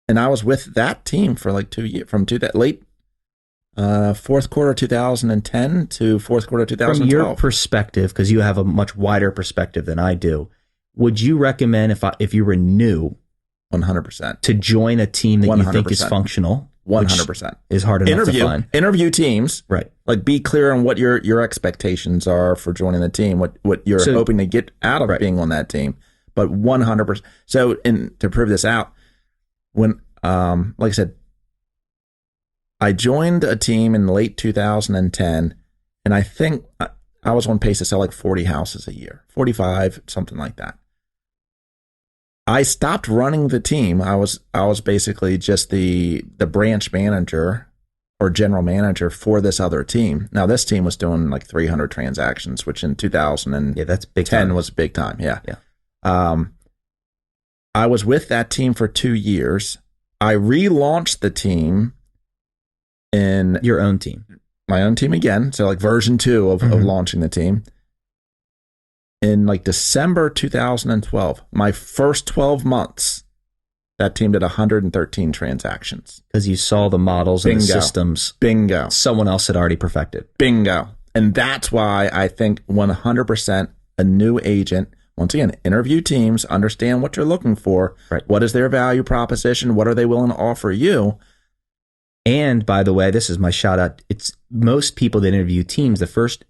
And I was with that team for like 2 years, from late fourth quarter 2010 to fourth quarter 2012. From your perspective, because you have a much wider perspective than I do, would you recommend if you were new 100% to join a team that 100%. You think is functional? 100% is hard enough to find. Interview teams, right? Like, be clear on what your expectations are for joining the team, what you're hoping to get out of being on that team. But 100%. So, and to prove this out, when like I said, I joined a team in late 2010, and I think I was on pace to sell like 40 houses a year, 45, something like that. I stopped running the team. I was basically just the branch manager or general manager for this other team. Now, this team was doing like 300 transactions, which in 2010 that's big time. Was big time. Yeah. I was with that team for 2 years. I relaunched the team in your own team, my own team again. So like version 2 of launching the team. In like December 2012, my first 12 months, that team did 113 transactions. Because you saw the models and the systems. Bingo. Someone else had already perfected. Bingo. And that's why I think 100% a new agent, once again, interview teams, understand what you're looking for. Right. What is their value proposition? What are they willing to offer you? And by the way, this is my shout out. It's most people that interview teams, the first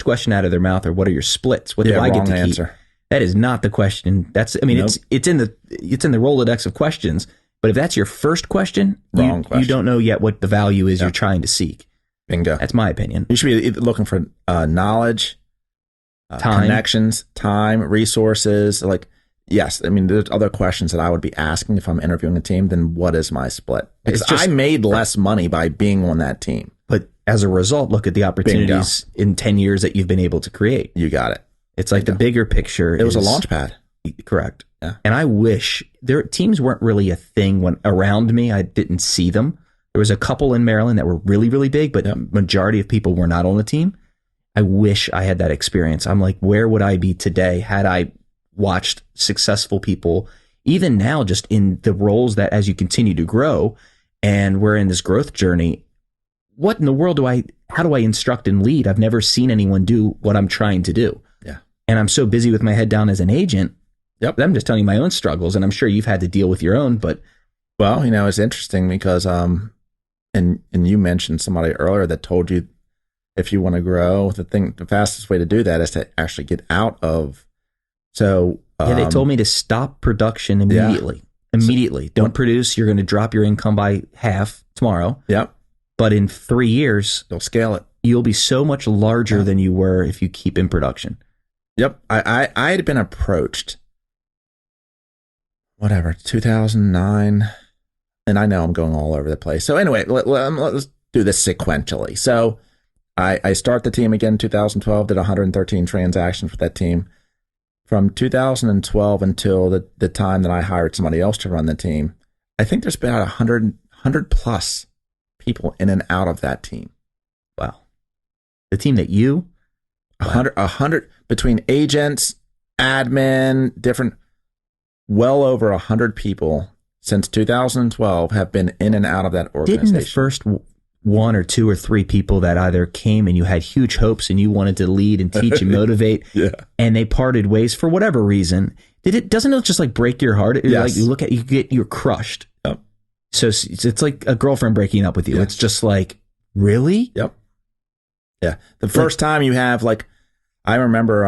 question out of their mouth are, what are your splits? What do I get to answer. keep? That is not the question. It's in the Rolodex of questions. But if that's your first question, you don't know yet what the value is you're trying to seek. Bingo. That's my opinion. You should be looking for knowledge, time, connections, time, resources. Like, yes, I mean, there's other questions that I would be asking if I'm interviewing a team. Then what is my split? Because I made less money by being on that team. But as a result, look at the opportunities in 10 years that you've been able to create. You got it. It's like the bigger picture. It was a launch pad. Correct. Yeah. And I wish teams weren't really a thing when around me. I didn't see them. There was a couple in Maryland that were really, really big, but majority of people were not on the team. I wish I had that experience. I'm like, where would I be today had I watched successful people, even now, just in the roles that as you continue to grow and we're in this growth journey, what in the world how do I instruct and lead? I've never seen anyone do what I'm trying to do. Yeah. And I'm so busy with my head down as an agent. Yep. I'm just telling you my own struggles, and I'm sure you've had to deal with your own, but. Well, it's interesting because, and you mentioned somebody earlier that told you if you want to grow, the fastest way to do that is to actually get out of. So. They told me to stop production immediately. Yeah. Immediately. Don't produce. You're going to drop your income by half tomorrow. Yep. But in 3 years, you'll scale it. You'll be so much larger than you were if you keep in production. Yep. I had been approached, 2009. And I know I'm going all over the place. So anyway, let's do this sequentially. So I start the team again in 2012, did 113 transactions with that team. From 2012 until the time that I hired somebody else to run the team, I think there's been about 100 plus people in and out of that team. Wow. The team that you? 100 between agents, admin, different, well over 100 people since 2012 have been in and out of that organization. Didn't the first 1 or 2 or 3 people that either came and you had huge hopes and you wanted to lead and teach and motivate, and they parted ways for whatever reason, doesn't it just like break your heart? Yes. Like you're crushed. Yep. So it's like a girlfriend breaking up with you. Yes. It's just like, really? Yep. Yeah. The first time you have I remember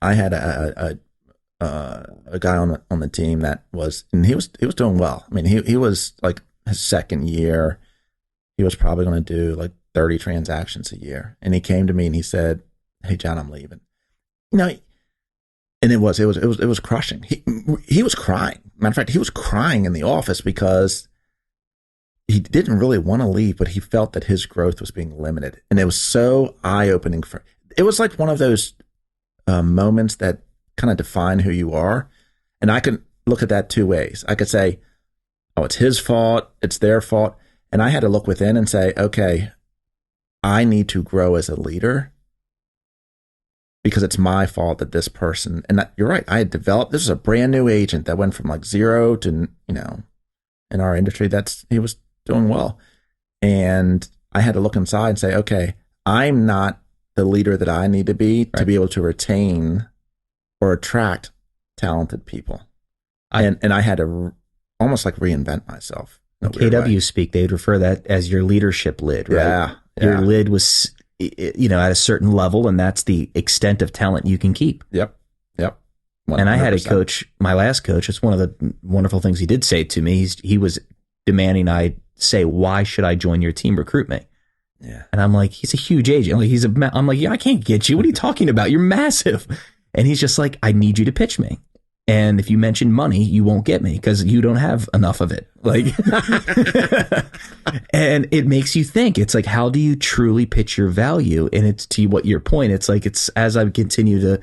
I had a guy on the team that was, and he was doing well. I mean, he was like his second year, he was probably going to do like 30 transactions a year. And he came to me and he said, "Hey, John, I'm leaving." You know, and it was crushing. He was crying. Matter of fact, he was crying in the office because he didn't really want to leave, but he felt that his growth was being limited. And it was so eye-opening it was like one of those moments that kind of define who you are. And I could look at that two ways. I could say, oh, it's his fault, it's their fault. And I had to look within and say, okay, I need to grow as a leader because it's my fault that this person, and you're right, I had developed, this is a brand new agent that went from like zero to, in our industry, he was doing well. And I had to look inside and say, okay, I'm not the leader that I need to be able to retain or attract talented people. And I had to almost like reinvent myself. KW speak, they would refer that as your leadership lid, right? Yeah. Your lid was, at a certain level, and that's the extent of talent you can keep. Yep. 100%. And I had a coach, my last coach, it's one of the wonderful things he did say to me. He was demanding I say, "Why should I join your team? Recruit me." Yeah. And I'm like, he's a huge agent. I'm like, yeah, I can't get you. What are you talking about? You're massive. And he's just like, I need you to pitch me. And if you mention money, you won't get me because you don't have enough of it. Like, and it makes you think. It's like, how do you truly pitch your value? And it's to what your point. It's like, it's as I continue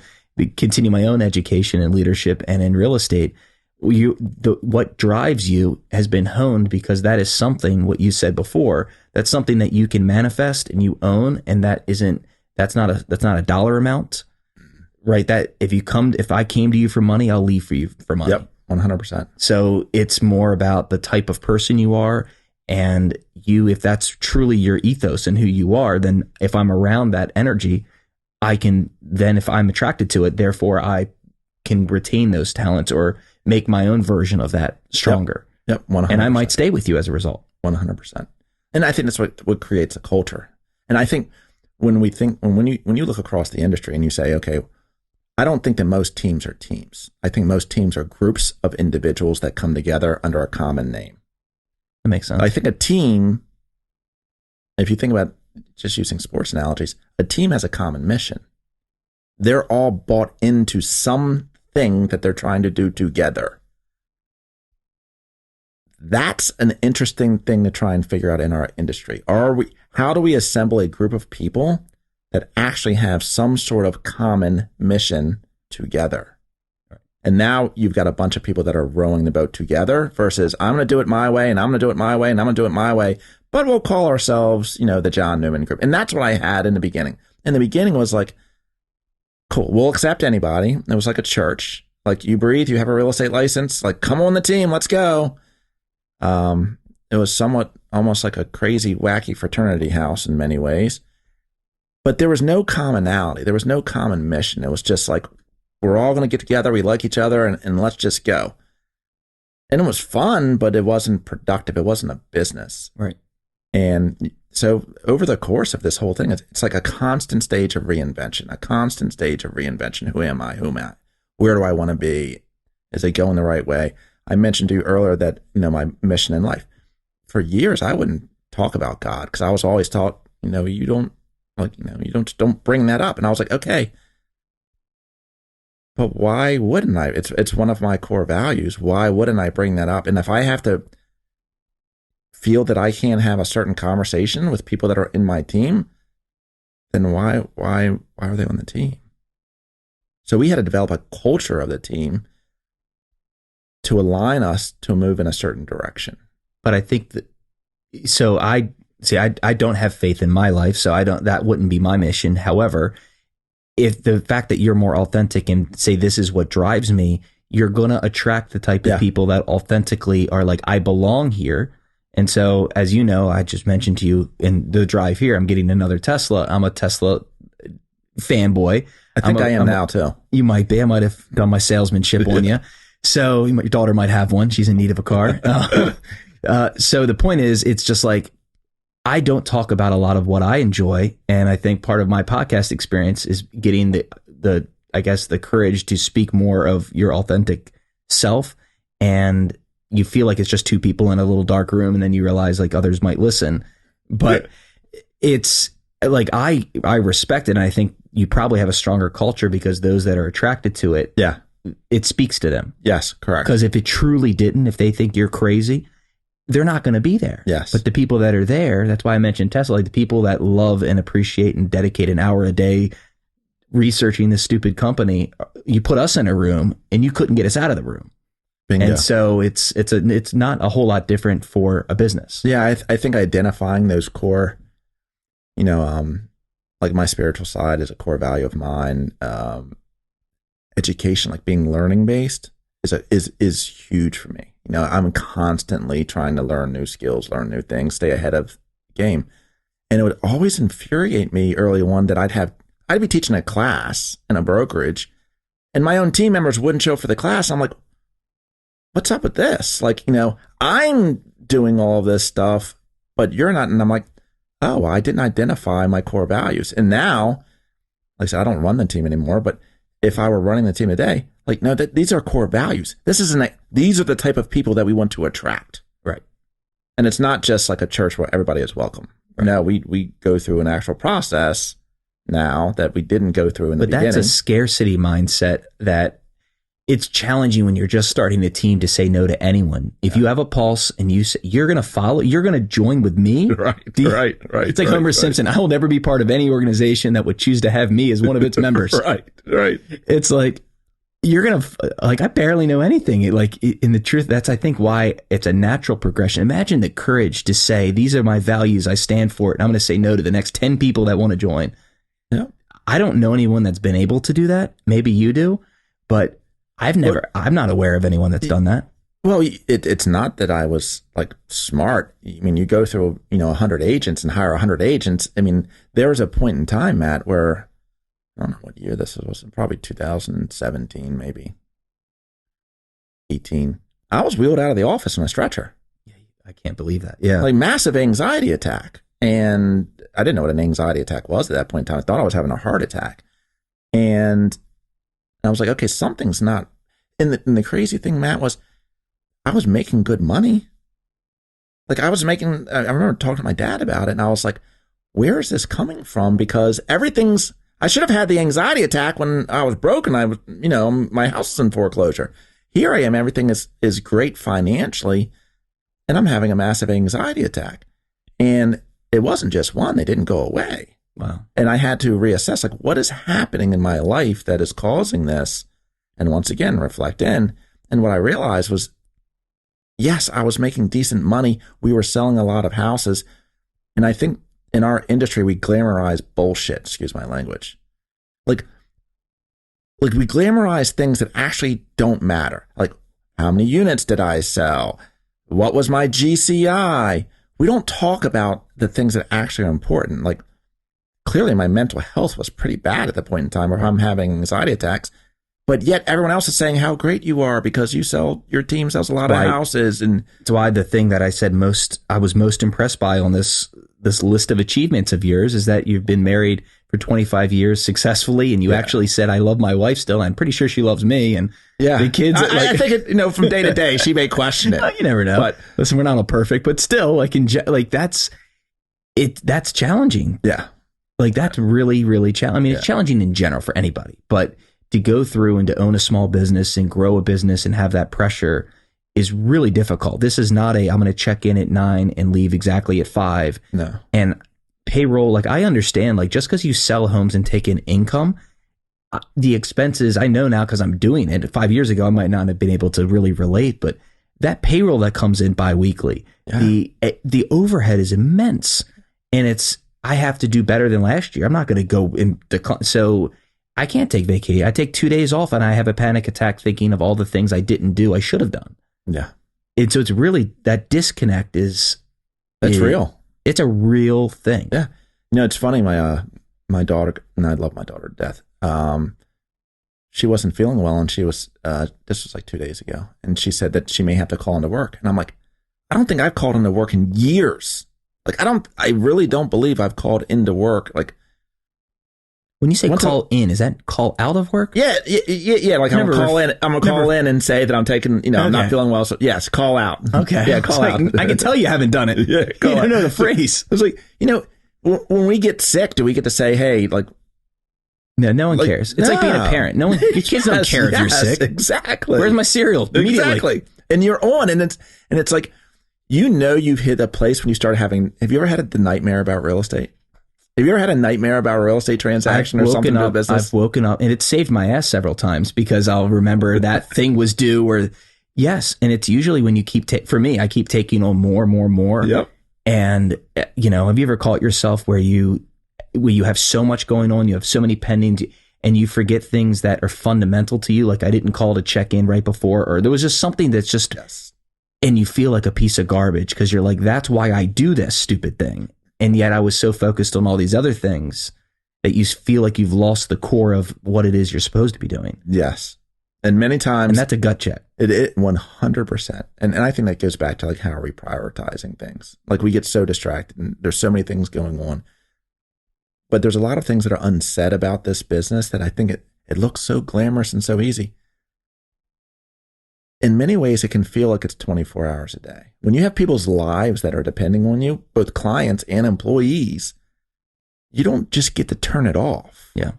my own education in leadership and in real estate, what drives you has been honed because that is something, what you said before, that's something that you can manifest and you own. And that's not a dollar amount. Right, that if I came to you for money, I'll leave for you for money. Yep, 100%. So it's more about the type of person you are, and if that's truly your ethos and who you are, then if I'm around that energy, if I'm attracted to it, therefore I can retain those talents or make my own version of that stronger. Yep, 100%. And I might stay with you as a result. 100%. And I think that's what creates a culture. And I think when you look across the industry and you say, okay, I don't think that most teams are teams. I think most teams are groups of individuals that come together under a common name. That makes sense. I think a team, if you think about just using sports analogies, a team has a common mission. They're all bought into something that they're trying to do together. That's an interesting thing to try and figure out in our industry. How do we assemble a group of people that actually have some sort of common mission together? Right. And now you've got a bunch of people that are rowing the boat together versus I'm going to do it my way and I'm going to do it my way and I'm going to do it my way, but we'll call ourselves, the John Newman Group. And that's what I had in the beginning. In the beginning was like, cool, we'll accept anybody. It was like a church. Like, you breathe, you have a real estate license, like, come on the team, let's go. It was somewhat almost like a crazy, wacky fraternity house in many ways. But there was no commonality. There was no common mission. It was just like, we're all going to get together. We like each other and let's just go. And it was fun, but it wasn't productive. It wasn't a business. Right. And so over the course of this whole thing, it's like a constant stage of reinvention, Who am I? Who am I? Where do I want to be? Is it going the right way? I mentioned to you earlier that, my mission in life. For years, I wouldn't talk about God because I was always taught, you don't bring that up. And I was like, okay, but why wouldn't I? It's one of my core values. Why wouldn't I bring that up? And if I have to feel that I can't have a certain conversation with people that are in my team, then why are they on the team? So we had to develop a culture of the team to align us to move in a certain direction. But I think I don't have faith in my life, so that wouldn't be my mission. However, if the fact that you're more authentic and say, this is what drives me, you're going to attract the type of people that authentically are like, I belong here. And so, as you know, I just mentioned to you in the drive here, I'm getting another Tesla. I'm a Tesla fanboy. I think I am now too. You might be. I might have done my salesmanship on you. So your daughter might have one. She's in need of a car. So the point is, it's just like, I don't talk about a lot of what I enjoy. And I think part of my podcast experience is getting I guess the courage to speak more of your authentic self, and you feel like it's just two people in a little dark room, and then you realize like others might listen. But it's like I respect it, and I think you probably have a stronger culture because those that are attracted to it, it speaks to them. Yes, correct. Because if it truly didn't, if they think you're crazy, they're not going to be there. Yes. But the people that are there, that's why I mentioned Tesla, like the people that love and appreciate and dedicate an hour a day researching this stupid company, you put us in a room and you couldn't get us out of the room. Bingo. And so it's not a whole lot different for a business. Yeah, I think identifying those core, like my spiritual side is a core value of mine. Education, like being learning based, is huge for me. I'm constantly trying to learn new skills, learn new things, stay ahead of the game. And it would always infuriate me early on that I'd be teaching a class in a brokerage and my own team members wouldn't show up for the class. I'm like, what's up with this? Like, I'm doing all of this stuff, but you're not. And I'm like, oh, well, I didn't identify my core values. And now, like I said, I don't run the team anymore, but if I were running the team today, like, no, these are core values. These are the type of people that we want to attract. Right. And it's not just like a church where everybody is welcome. Right. No, we go through an actual process now that we didn't go through in the beginning. But that's a scarcity mindset that it's challenging when you're just starting a team to say no to anyone. If you have a pulse and you say, you're going to follow, you're going to join with me. Right. It's like Homer Simpson. I will never be part of any organization that would choose to have me as one of its members. Right. It's like, you're going to, like, I barely know anything. Like, in the truth, that's, I think, why it's a natural progression. Imagine the courage to say, these are my values. I stand for it. And I'm going to say no to the next 10 people that want to join. Yeah. I don't know anyone that's been able to do that. Maybe you do, but I'm not aware of anyone that's done that. Well, it's not that I was like smart. I mean, you go through, 100 agents and hire 100 agents. I mean, there was a point in time, Matt, where I don't know what year this was, probably 2017, maybe 18. I was wheeled out of the office on a stretcher. Yeah, I can't believe that. Yeah. Like massive anxiety attack. And I didn't know what an anxiety attack was at that point in time. I thought I was having a heart attack. And I was like, okay, something's not. And the crazy thing, Matt, was I was making good money. Like I remember talking to my dad about it, and I was like, where is this coming from? Because I should have had the anxiety attack when I was broke and I was, my house is in foreclosure. Here I am, everything is great financially, and I'm having a massive anxiety attack. And it wasn't just one, they didn't go away. Wow. And I had to reassess, like, what is happening in my life that is causing this? And once again, reflect in. And what I realized was, yes, I was making decent money. We were selling a lot of houses. And I think in our industry, we glamorize bullshit, excuse my language. Like we glamorize things that actually don't matter. Like, how many units did I sell? What was my GCI? We don't talk about the things that actually are important. Like, clearly my mental health was pretty bad at the point in time where I'm having anxiety attacks. But yet everyone else is saying how great you are because your team sells a lot of houses. And it's why the thing that I said I was most impressed by on this list of achievements of yours is that you've been married for 25 years successfully. And you actually said, I love my wife still. I'm pretty sure she loves me. And the kids. I think, from day to day, she may question it. You never know. But listen, we're not all perfect, but still that's challenging. Yeah. Like that's really, really challenging. I mean, it's challenging in general for anybody, but to go through and to own a small business and grow a business and have that pressure is really difficult. This is not I'm going to check in at 9 and leave exactly at 5. No. And payroll, like I understand, like just because you sell homes and take in income, the expenses, I know now because I'm doing it. 5 years ago, I might not have been able to really relate, but that payroll that comes in biweekly, the overhead is immense. And I have to do better than last year. I'm not going to go in decline. So I can't take vacation. I take 2 days off and I have a panic attack thinking of all the things I didn't do, I should have done. Yeah. And so it's really, that disconnect that's real. It's a real thing. Yeah. It's funny. My daughter, and I love my daughter to death. She wasn't feeling well and she was, this was like 2 days ago. And she said that she may have to call into work. And I'm like, I don't think I've called into work in years. Like, I really don't believe I've called into work. Like, When you say call in, is that call out of work? Yeah. Like I'm gonna call in. I'm gonna call in and say that I'm taking. I'm not feeling well. So yes, call out. Okay. Yeah, call out. I can tell you haven't done it. Yeah, you don't know the phrase. It's like when we get sick, do we get to say, hey, like? No one cares. It's like being a parent. No one, your kids don't care if you're sick. Exactly. Where's my cereal? Immediately. Exactly. And you're on, and it's like, you've hit a place when you start having. Have you ever had the nightmare about real estate? Have you ever had a nightmare about a real estate transaction or something to business? I've woken up, and it saved my ass several times because I'll remember that thing was due, or yes, and it's usually when you keep for me, I keep taking on more. Yep. And have you ever caught yourself where you have so much going on, you have so many pending, and you forget things that are fundamental to you, like I didn't call to check in right before, or there was just something that's just, yes. And you feel like a piece of garbage because you're like, that's why I do this stupid thing. And yet I was so focused on all these other things that you feel like you've lost the core of what it is you're supposed to be doing. Yes. And many times. And that's a gut check. It 100%. And I think that goes back to like, how are we prioritizing things? Like we get so distracted and there's so many things going on. But there's a lot of things that are unsaid about this business that I think it looks so glamorous and so easy. In many ways, it can feel like it's 24 hours a day. When you have people's lives that are depending on you, both clients and employees, you don't just get to turn it off. Yeah.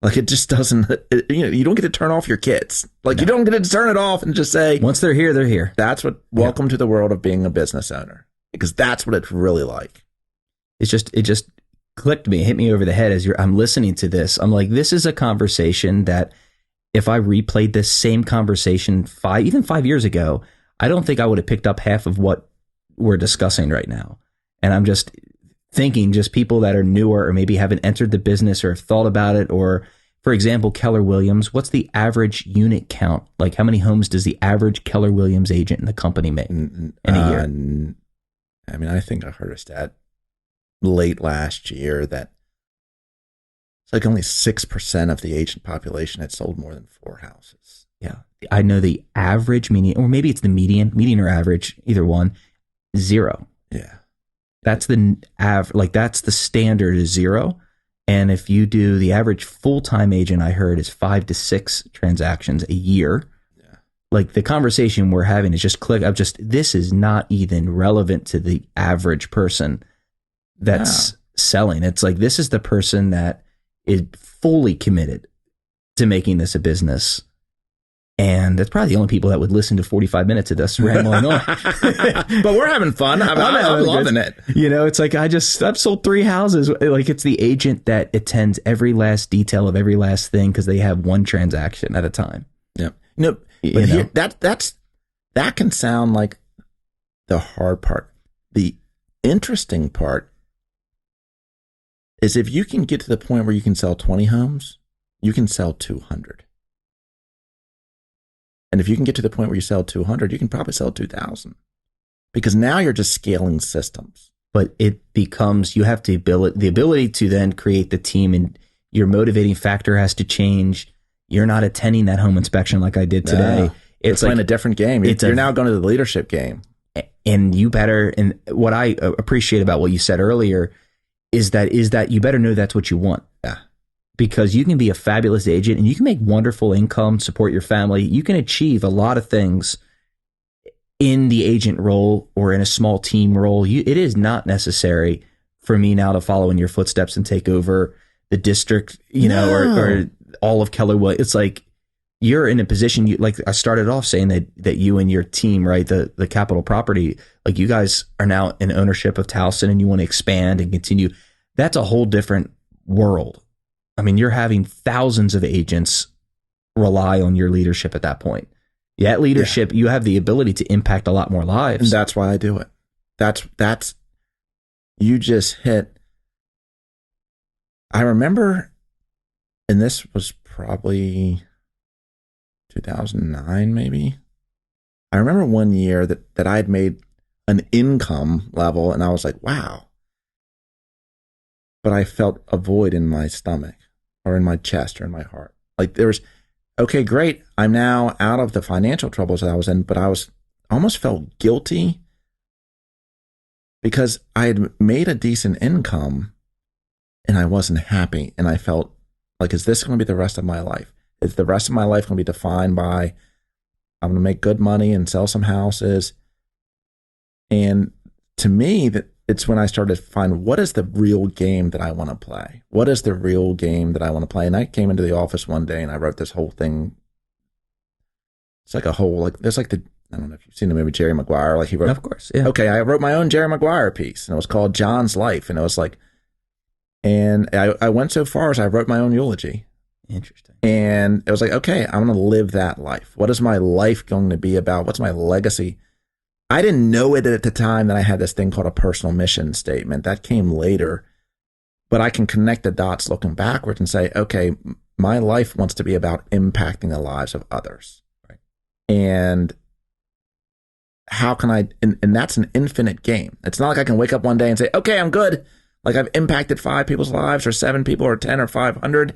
Like it just doesn't, you don't get to turn off your kids. Like you don't get to turn it off and just say, once they're here, they're here. That's what, welcome to the world of being a business owner, because that's what it's really like. It just clicked me, hit me over the head as I'm listening to this. I'm like, this is a conversation that if I replayed this same conversation even 5 years ago, I don't think I would have picked up half of what we're discussing right now. And I'm just thinking, just people that are newer or maybe haven't entered the business or have thought about it. Or, for example, Keller Williams, what's the average unit count? Like how many homes does the average Keller Williams agent in the company make in a year? I mean, I think I heard a stat late last year that it's like only 6% of the agent population had sold more than 4 houses. Yeah. I know the average median, or maybe it's the median or average, either one, 0. Yeah. That's the that's the standard is 0. And if you do the average full-time agent, I heard is 5 to 6 transactions a year. Yeah. Like the conversation we're having is just this is not even relevant to the average person that's selling. It's like, this is the person that is fully committed to making this a business. And that's probably the only people that would listen to 45 minutes of us rambling on. But we're having fun. I'm loving it. It's like, I've sold 3 houses. Like it's the agent that attends every last detail of every last thing because they have one transaction at a time. Yeah. That can sound like the hard part. The interesting part is if you can get to the point where you can sell 20 homes, you can sell 200. And if you can get to the point where you sell 200, you can probably sell 2,000, because now you're just scaling systems. But it becomes, you have the ability to then create the team, and your motivating factor has to change. You're not attending that home inspection like I did today. No, it's playing a different game. You're now going to the leadership game. And what I appreciate about what you said earlier is that you better know that's what you want. Yeah. Because you can be a fabulous agent and you can make wonderful income, support your family. You can achieve a lot of things in the agent role or in a small team role. It is not necessary for me now to follow in your footsteps and take over the district, or all of Keller Williams. It's like you're in a position, like I started off saying that you and your team, right, the Capital Property, like you guys are now in ownership of Towson and you want to expand and continue. That's a whole different world. I mean, you're having thousands of agents rely on your leadership at that point. That leadership, you have the ability to impact a lot more lives. And that's why I do it. That's you just hit. I remember, and this was probably 2009, maybe. I remember one year that I had made an income level and I was like, wow. But I felt a void in my stomach or in my chest or in my heart. Like there was, okay, great. I'm now out of the financial troubles that I was in, but I almost felt guilty because I had made a decent income and I wasn't happy. And I felt Like, is this going to be the rest of my life? Is the rest of my life going to be defined by I'm going to make good money and sell some houses? And to me, that it's when I started to find what is the real game that I want to play? What is the real game that I want to play? And I came into the office one day and I wrote this whole thing. It's like a whole, like, there's like I don't know if you've seen the movie Jerry Maguire. Like he wrote, of course, yeah. Okay, I wrote my own Jerry Maguire piece and it was called John's Life. And it was like, and I went so far as I wrote my own eulogy. Interesting. And it was like, okay, I'm going to live that life. What is my life going to be about? What's my legacy? I didn't know it at the time that I had this thing called a personal mission statement. That came later. But I can connect the dots looking backwards and say, okay, my life wants to be about impacting the lives of others. Right. And how can I, and that's an infinite game. It's not like I can wake up one day and say, okay, I'm good. Like I've impacted 5 people's lives or 7 people or 10 or 500.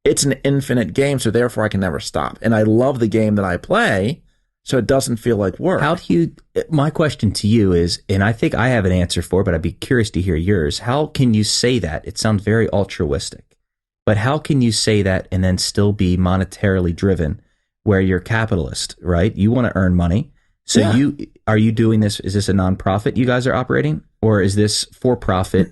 It's an infinite game. So therefore I can never stop. And I love the game that I play. So it doesn't feel like work. How do you, my question to you is, and I think I have an answer for it, but I'd be curious to hear yours. How can you say that? It sounds very altruistic, but how can you say that and then still be monetarily driven where you're capitalist, right? You want to earn money. So Yeah. are you doing this? Is this a nonprofit you guys are operating, or is this for profit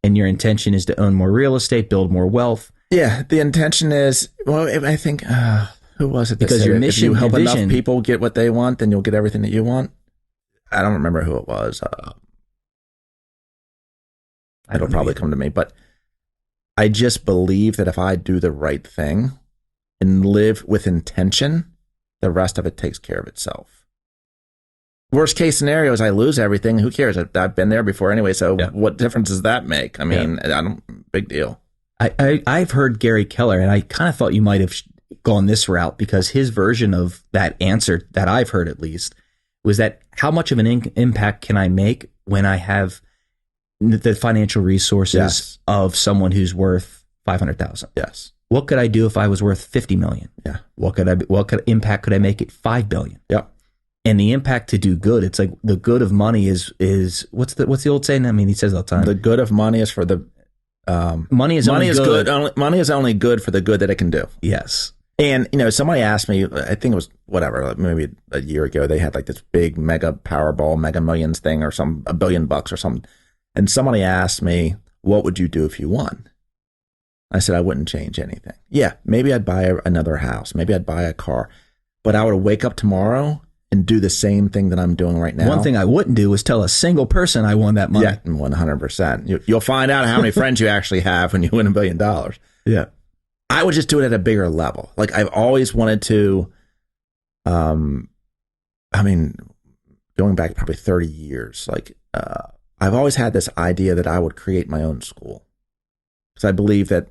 and your intention is to own more real estate, build more wealth? Yeah. The intention is, well, I think, who was it? That Because said your it? mission if you help and enough vision- people get what they want, then you'll get everything that you want. I don't remember who it was. It'll probably come to me, but I just believe that if I do the right thing and live with intention, the rest of it takes care of itself. Worst case scenario is I lose everything. Who cares? I've been there before anyway. So Yeah. what difference does that make? I mean, I don't, big deal. I've heard Gary Keller, and I kind of thought you might have gone this route because his version of that answer that I've heard at least was that how much of an impact can I make when I have the financial resources Yes. of someone who's worth 500,000? Yes. What could I do if I was worth 50 million? Yeah. What impact could I make at 5 billion? Yep. And the impact to do good, it's like the good of money is what's the old saying? I mean, he says all the time. The good of money is for the Money is only good. money is only good for the good that it can do. Yes. And somebody asked me, I think it was whatever, like maybe a year ago, they had like this big mega Powerball, Mega Millions thing or $1 billion or something. And somebody asked me, what would you do if you won? I said, I wouldn't change anything. Yeah, maybe I'd buy another house. Maybe I'd buy a car. But I would wake up tomorrow and do the same thing that I'm doing right now. One thing I wouldn't do is tell a single person I won that money. Yeah, 100%. You'll find out how many friends you actually have when you win $1 billion. Yeah. I would just do it at a bigger level. Like I've always wanted to, I mean, going back probably 30 years, like I've always had this idea that I would create my own school. Because I believe that,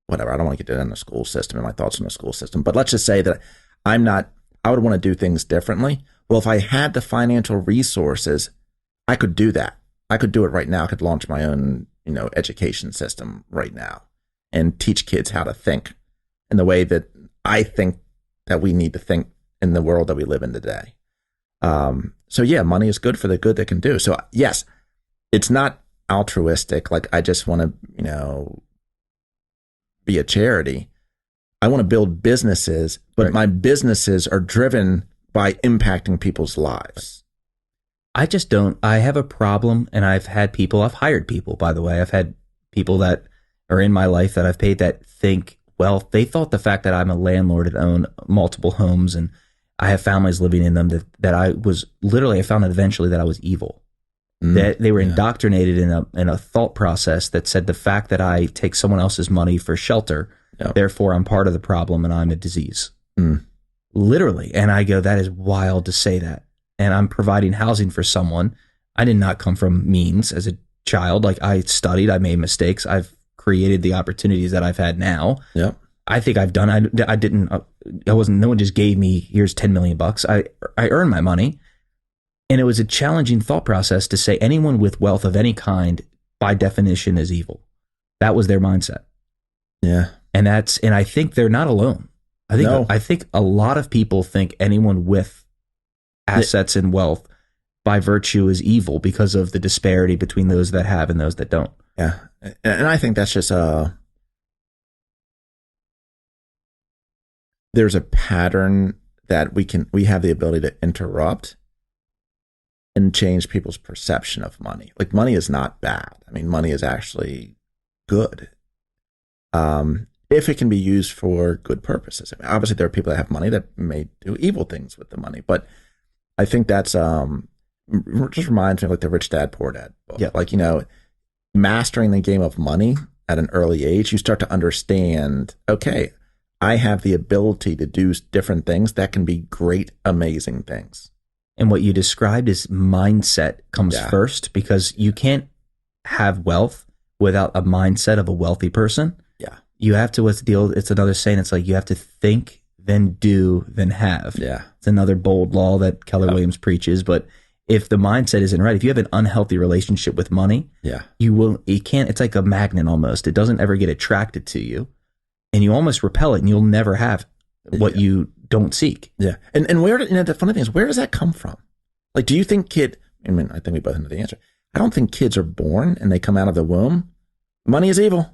whatever, I don't want to get into the school system and my thoughts on the school system, but let's just say that I would want to do things differently. Well, if I had the financial resources, I could do that. I could do it right now. I could launch my own, education system right now and teach kids how to think in the way that I think that we need to think in the world that we live in today. So yeah, money is good for the good that can do. So yes, it's not altruistic. Like I just want to, be a charity. I want to build businesses, but Right. my businesses are driven by impacting people's lives. I just don't. I have a problem, and I've hired people, by the way. I've had people that are in my life that I've paid that think, well, they thought the fact that I'm a landlord and own multiple homes and I have families living in them that I found out eventually that I was evil. That they were indoctrinated in a thought process that said the fact that I take someone else's money for shelter, therefore I'm part of the problem and I'm a disease. Literally. And I go, that is wild to say that. And I'm providing housing for someone. I did not come from means as a child. Like I studied, I made mistakes. I've created the opportunities that I've had now. Yep. I think I've done, no one just gave me, here's 10 million bucks. I earned my money. And it was a challenging thought process to say anyone with wealth of any kind, by definition, is evil. That was their mindset. Yeah. And I think they're not alone. I think a lot of people think anyone with assets and wealth by virtue is evil because of the disparity between those that have and those that don't. Yeah. And I think that's just there's a pattern that we have the ability to interrupt and change people's perception of money. Like, money is not bad. I mean, money is actually good. If it can be used for good purposes. I mean, obviously there are people that have money that may do evil things with the money, but I think that's, just reminds me of like the Rich Dad, Poor Dad book. Yeah. Like, mastering the game of money at an early age, you start to understand, okay, I have the ability to do different things that can be great, amazing things. And what you described is mindset comes first, because you can't have wealth without a mindset of a wealthy person. Yeah. You have to, it's another saying, it's like you have to think, then do, then have. Yeah. It's another bold law that Keller Williams preaches. But if the mindset isn't right, if you have an unhealthy relationship with money, it's like a magnet almost. It doesn't ever get attracted to you, and you almost repel it, and you'll never have what you don't seek. Yeah. And where, the funny thing is, where does that come from? Like, do you think I think we both know the answer. I don't think kids are born and they come out of the womb. Money is evil.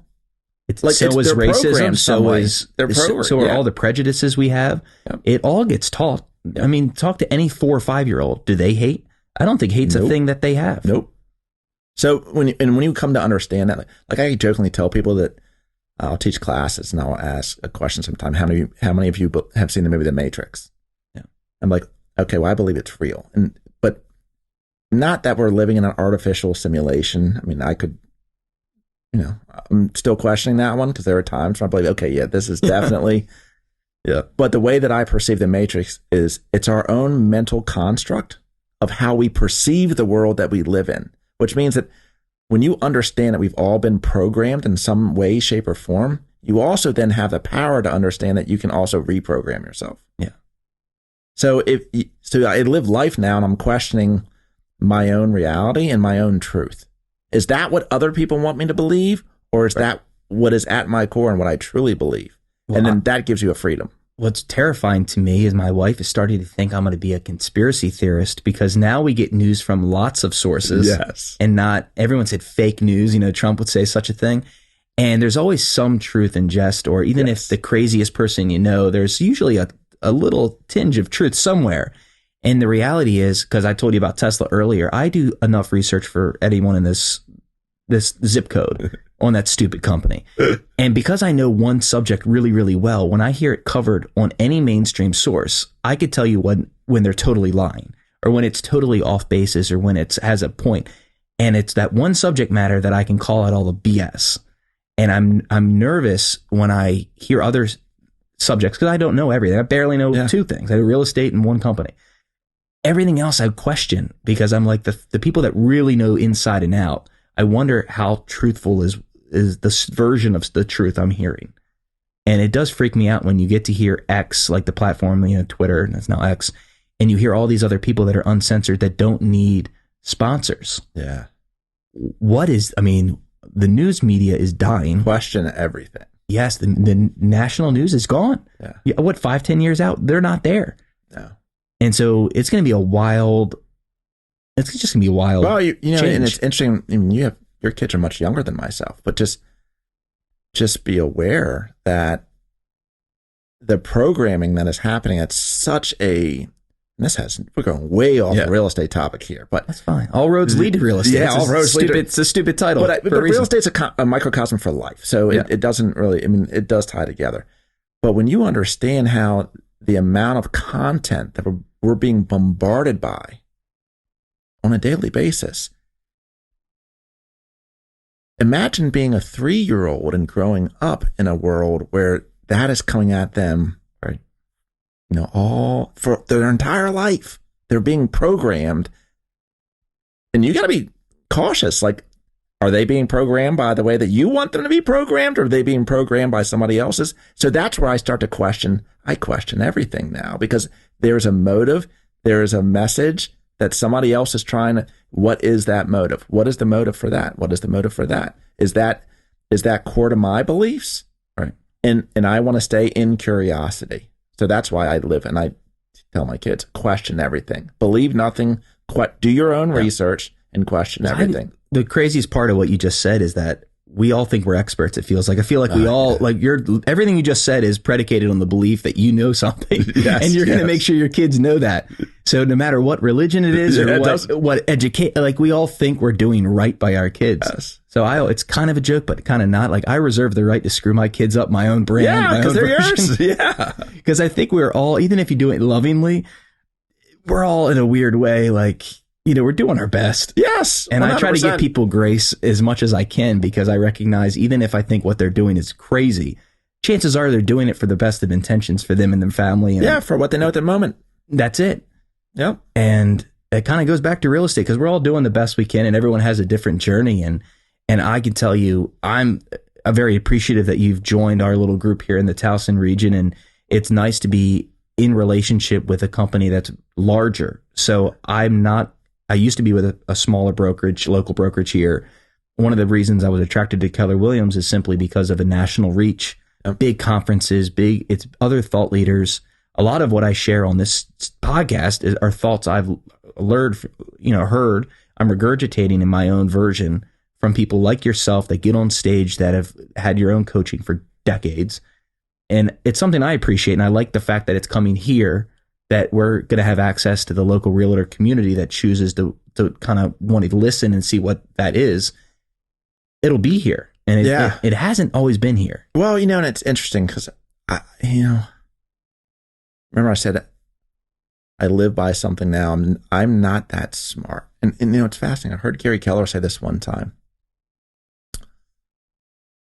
So is racism. So are all the prejudices we have. Yep. It all gets taught. Yep. I mean, talk to any 4 or 5-year-old. Do they hate? I don't think hate's a thing that they have. Nope. So when you come to understand that, like I jokingly tell people that I'll teach classes and I'll ask a question sometime. How many of you have seen the movie The Matrix? Yeah. I'm like, okay, well, I believe it's real, but not that we're living in an artificial simulation. I mean, I could. I'm still questioning that one, because there are times where I believe, okay, yeah, this is definitely, But the way that I perceive the Matrix is it's our own mental construct of how we perceive the world that we live in, which means that when you understand that we've all been programmed in some way, shape, or form, you also then have the power to understand that you can also reprogram yourself. Yeah. So I live life now and I'm questioning my own reality and my own truth. Is that what other people want me to believe? Or is that what is at my core and what I truly believe? Well, and then that gives you a freedom. What's terrifying to me is my wife is starting to think I'm going to be a conspiracy theorist, because now we get news from lots of sources. Yes. And not everyone said fake news. Trump would say such a thing. And there's always some truth in jest, or even if the craziest person there's usually a little tinge of truth somewhere. And the reality is, because I told you about Tesla earlier, I do enough research for anyone in this zip code on that stupid company. And because I know one subject really, really well, when I hear it covered on any mainstream source, I could tell you when they're totally lying, or when it's totally off basis, or when it has a point. And it's that one subject matter that I can call out all the BS. And I'm nervous when I hear other subjects, because I don't know everything. I barely know 2 things. I do real estate and one company. Everything else I question, because I'm like the people that really know inside and out. I wonder how truthful is this version of the truth I'm hearing. And it does freak me out when you get to hear X, like the platform, Twitter, and it's now X, and you hear all these other people that are uncensored that don't need sponsors. Yeah. The news media is dying. Question everything. Yes, the national news is gone. Yeah. 5-10 years out, they're not there. No. And so it's going to be a wild. It's just going to be a wild. Well, change. And it's interesting. I mean, your kids are much younger than myself, but just be aware that the programming that is happening at such a. We're going way off the real estate topic here, but that's fine. All roads lead to real estate. Yeah, all roads lead to. It's a stupid title. But real estate's a microcosm for life, so it doesn't really. It does tie together. But when you understand how the amount of content that we're being bombarded by on a daily basis. Imagine being a 3-year-old and growing up in a world where that is coming at them, right? All for their entire life. They're being programmed. And you got to be cautious. Like, are they being programmed by the way that you want them to be programmed, or are they being programmed by somebody else's? So that's where I start to question. I question everything now, because there's a motive. There is a message that somebody else is trying to. What is that motive? What is the motive for that? What is the motive for that? Is that core to my beliefs? Right. And I want to stay in curiosity. So that's why I live, and I tell my kids, question everything. Believe nothing. Do your own research and question everything. The craziest part of what you just said is that we all think we're experts. It feels like, I feel like we all, like everything you just said is predicated on the belief that you know something and you're going to make sure your kids know that. So no matter what religion it is or what educate, like we all think we're doing right by our kids. Yes. So it's kind of a joke, but kind of not. Like I reserve the right to screw my kids up my own brand. Yeah, because they're yours. Yeah. Because I think we're all, even if you do it lovingly, we're all in a weird way, like, we're doing our best. Yes. And 100%. I try to give people grace as much as I can because I recognize even if I think what they're doing is crazy, chances are they're doing it for the best of intentions for them and their family. And for what they know at the moment. That's it. Yep. And it kind of goes back to real estate because we're all doing the best we can and everyone has a different journey. And I can tell you, I'm very appreciative that you've joined our little group here in the Towson region. And it's nice to be in relationship with a company that's larger. So I used to be with a smaller brokerage, local brokerage here. One of the reasons I was attracted to Keller Williams is simply because of a national reach, big conferences, it's other thought leaders. A lot of what I share on this podcast are thoughts I've heard, I'm regurgitating in my own version from people like yourself that get on stage that have had your own coaching for decades. And it's something I appreciate. And I like the fact that it's coming here, that we're going to have access to the local realtor community that chooses to kind of want to listen and see what that is. It'll be here. And it hasn't always been here. Well, and it's interesting because, remember I said I live by something now. I'm not that smart. And it's fascinating. I heard Gary Keller say this one time.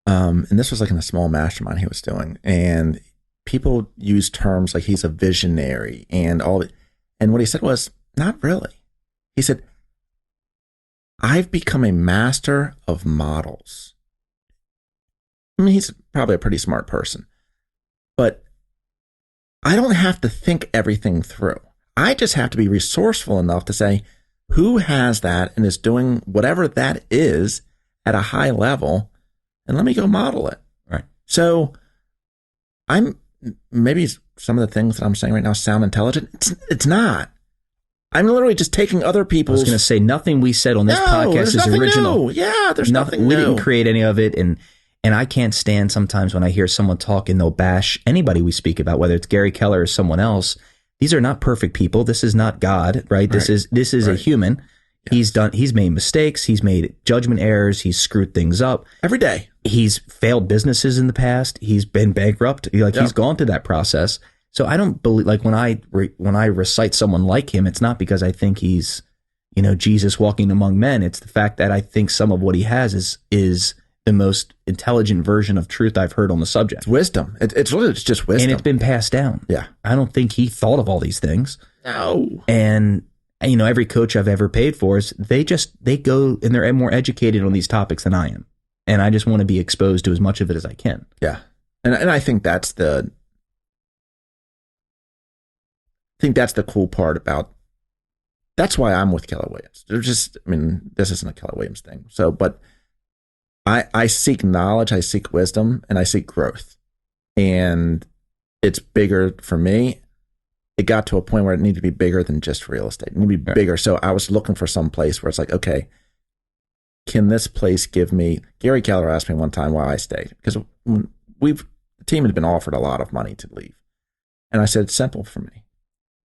And this was like in a small mastermind he was doing. And people use terms like he's a visionary and all that. And what he said was, not really. He said, I've become a master of models. I mean, he's probably a pretty smart person, but I don't have to think everything through. I just have to be resourceful enough to say, who has that and is doing whatever that is at a high level, and let me go model it. Right. So maybe some of the things that I'm saying right now sound intelligent. It's not. I'm literally just taking other people's. I was going to say nothing we said on this podcast is original. New. Yeah, there's nothing we new. Didn't create any of it, and I can't stand sometimes when I hear someone talk and they'll bash anybody we speak about, whether it's Gary Keller or someone else. These are not perfect people. This is not God, right? This is a human. Yes. He's made mistakes. He's made judgment errors. He's screwed things up every day. He's failed businesses in the past. He's been bankrupt. He's gone through that process. So I don't believe, like when I recite someone like him, it's not because I think he's, Jesus walking among men. It's the fact that I think some of what he has is the most intelligent version of truth I've heard on the subject. It's wisdom. It's really just wisdom. And it's been passed down. Yeah. I don't think he thought of all these things. No. And every coach I've ever paid for they go and they're more educated on these topics than I am. And I just want to be exposed to as much of it as I can. Yeah. And I think that's the cool part about, that's why I'm with Keller Williams. This isn't a Keller Williams thing. So, but I seek knowledge, I seek wisdom, and I seek growth. And it's bigger for me. It got to a point where it needed to be bigger than just real estate. It needed to be bigger. So I was looking for some place where it's like, okay, can this place give me, Gary Keller asked me one time why I stayed. Because the team had been offered a lot of money to leave. And I said, it's simple for me.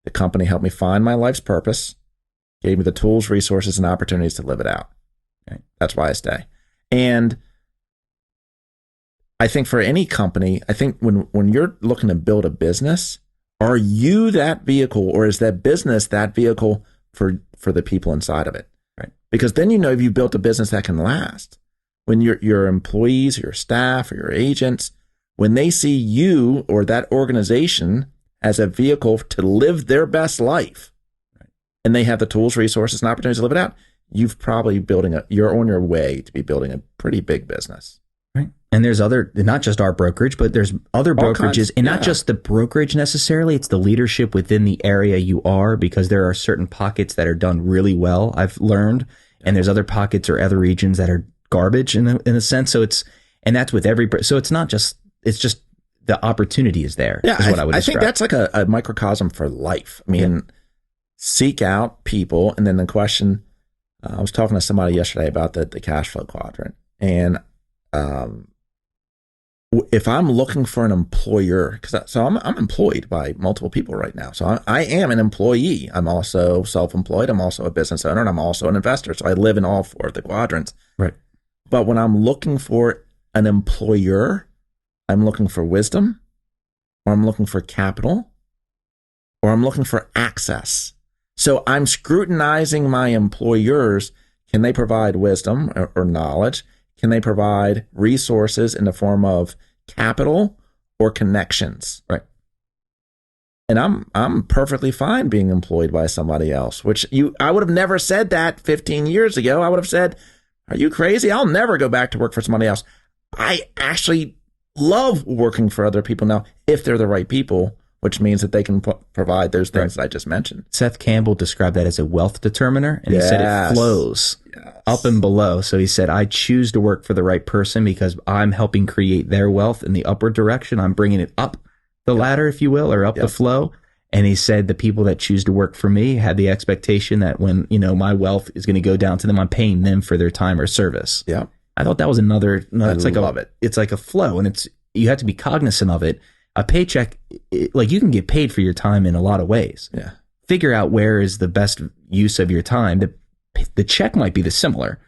The company helped me find my life's purpose, gave me the tools, resources, and opportunities to live it out. Okay. That's why I stay. And I think for any company, I think when you're looking to build a business, are you that vehicle, or is that business that vehicle for the people inside of it? Right. Because then if you've built a business that can last. When your employees, your staff, or your agents, when they see you or that organization as a vehicle to live their best life, right, and they have the tools, resources, and opportunities to live it out, you've probably you're on your way to be building a pretty big business. Right. And there's not just our brokerage, but there's other brokerages, and not just the brokerage necessarily. It's the leadership within the area you are, because there are certain pockets that are done really well, I've learned, and there's other pockets or other regions that are garbage in a sense. So that's with so it's not just, it's just the opportunity is there. Yeah. Is what I would describe. I think that's like a microcosm for life. Seek out people. And then the question, I was talking to somebody yesterday about the cash flow quadrant, and if I'm looking for an employer, so I'm employed by multiple people right now. So I am an employee. I'm also self-employed. I'm also a business owner, and I'm also an investor. So I live in all four of the quadrants. Right. But when I'm looking for an employer, I'm looking for wisdom, or I'm looking for capital, or I'm looking for access. So I'm scrutinizing my employers. Can they provide wisdom or knowledge? Can they provide resources in the form of capital or connections? Right. And I'm perfectly fine being employed by somebody else, which I would have never said that 15 years ago. I would have said, are you crazy? I'll never go back to work for somebody else. I actually love working for other people now, if they're the right people, which means that they can provide those things that I just mentioned. Seth Campbell described that as a wealth determiner, and he said it flows up and below. So he said, I choose to work for the right person because I'm helping create their wealth in the upward direction. I'm bringing it up the ladder, if you will, or up the flow. And he said the people that choose to work for me had the expectation that when, my wealth is going to go down to them, I'm paying them for their time or service. Yeah. I thought that was another, it's like love it. It's like a flow, and you have to be cognizant of it. A paycheck, like you can get paid for your time in a lot of ways. Yeah. Figure out where is the best use of your time. The check might be the similar,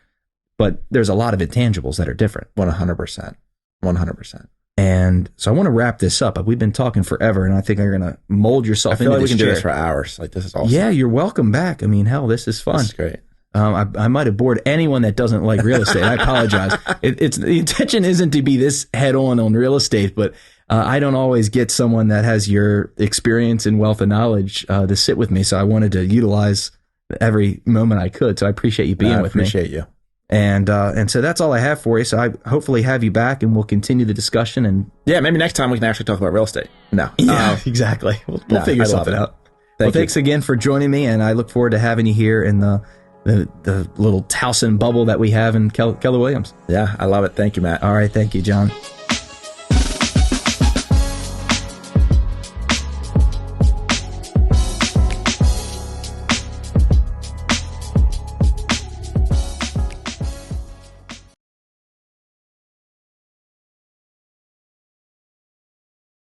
but there's a lot of intangibles that are different. 100%. 100%. And so I want to wrap this up. We've been talking forever, and I think I'm going to mold yourself into this like we can chair. do this for hours. Like, this is awesome. Yeah, you're welcome back. I mean, hell, this is fun. This is great. I might have bored anyone that doesn't like real estate. I apologize. The intention isn't to be this head on real estate, but I don't always get someone that has your experience and wealth of knowledge to sit with me. So I wanted to utilize every moment I could. So I appreciate you being with me. I appreciate you. And so that's all I have for you. So I hopefully have you back, and we'll continue the discussion. And yeah, maybe next time we can actually talk about real estate. No. Yeah, exactly. We'll figure something out. Thanks again for joining me, and I look forward to having you here in the little Towson bubble that we have in Keller Williams. Yeah, I love it. Thank you, Matt. All right. Thank you, John.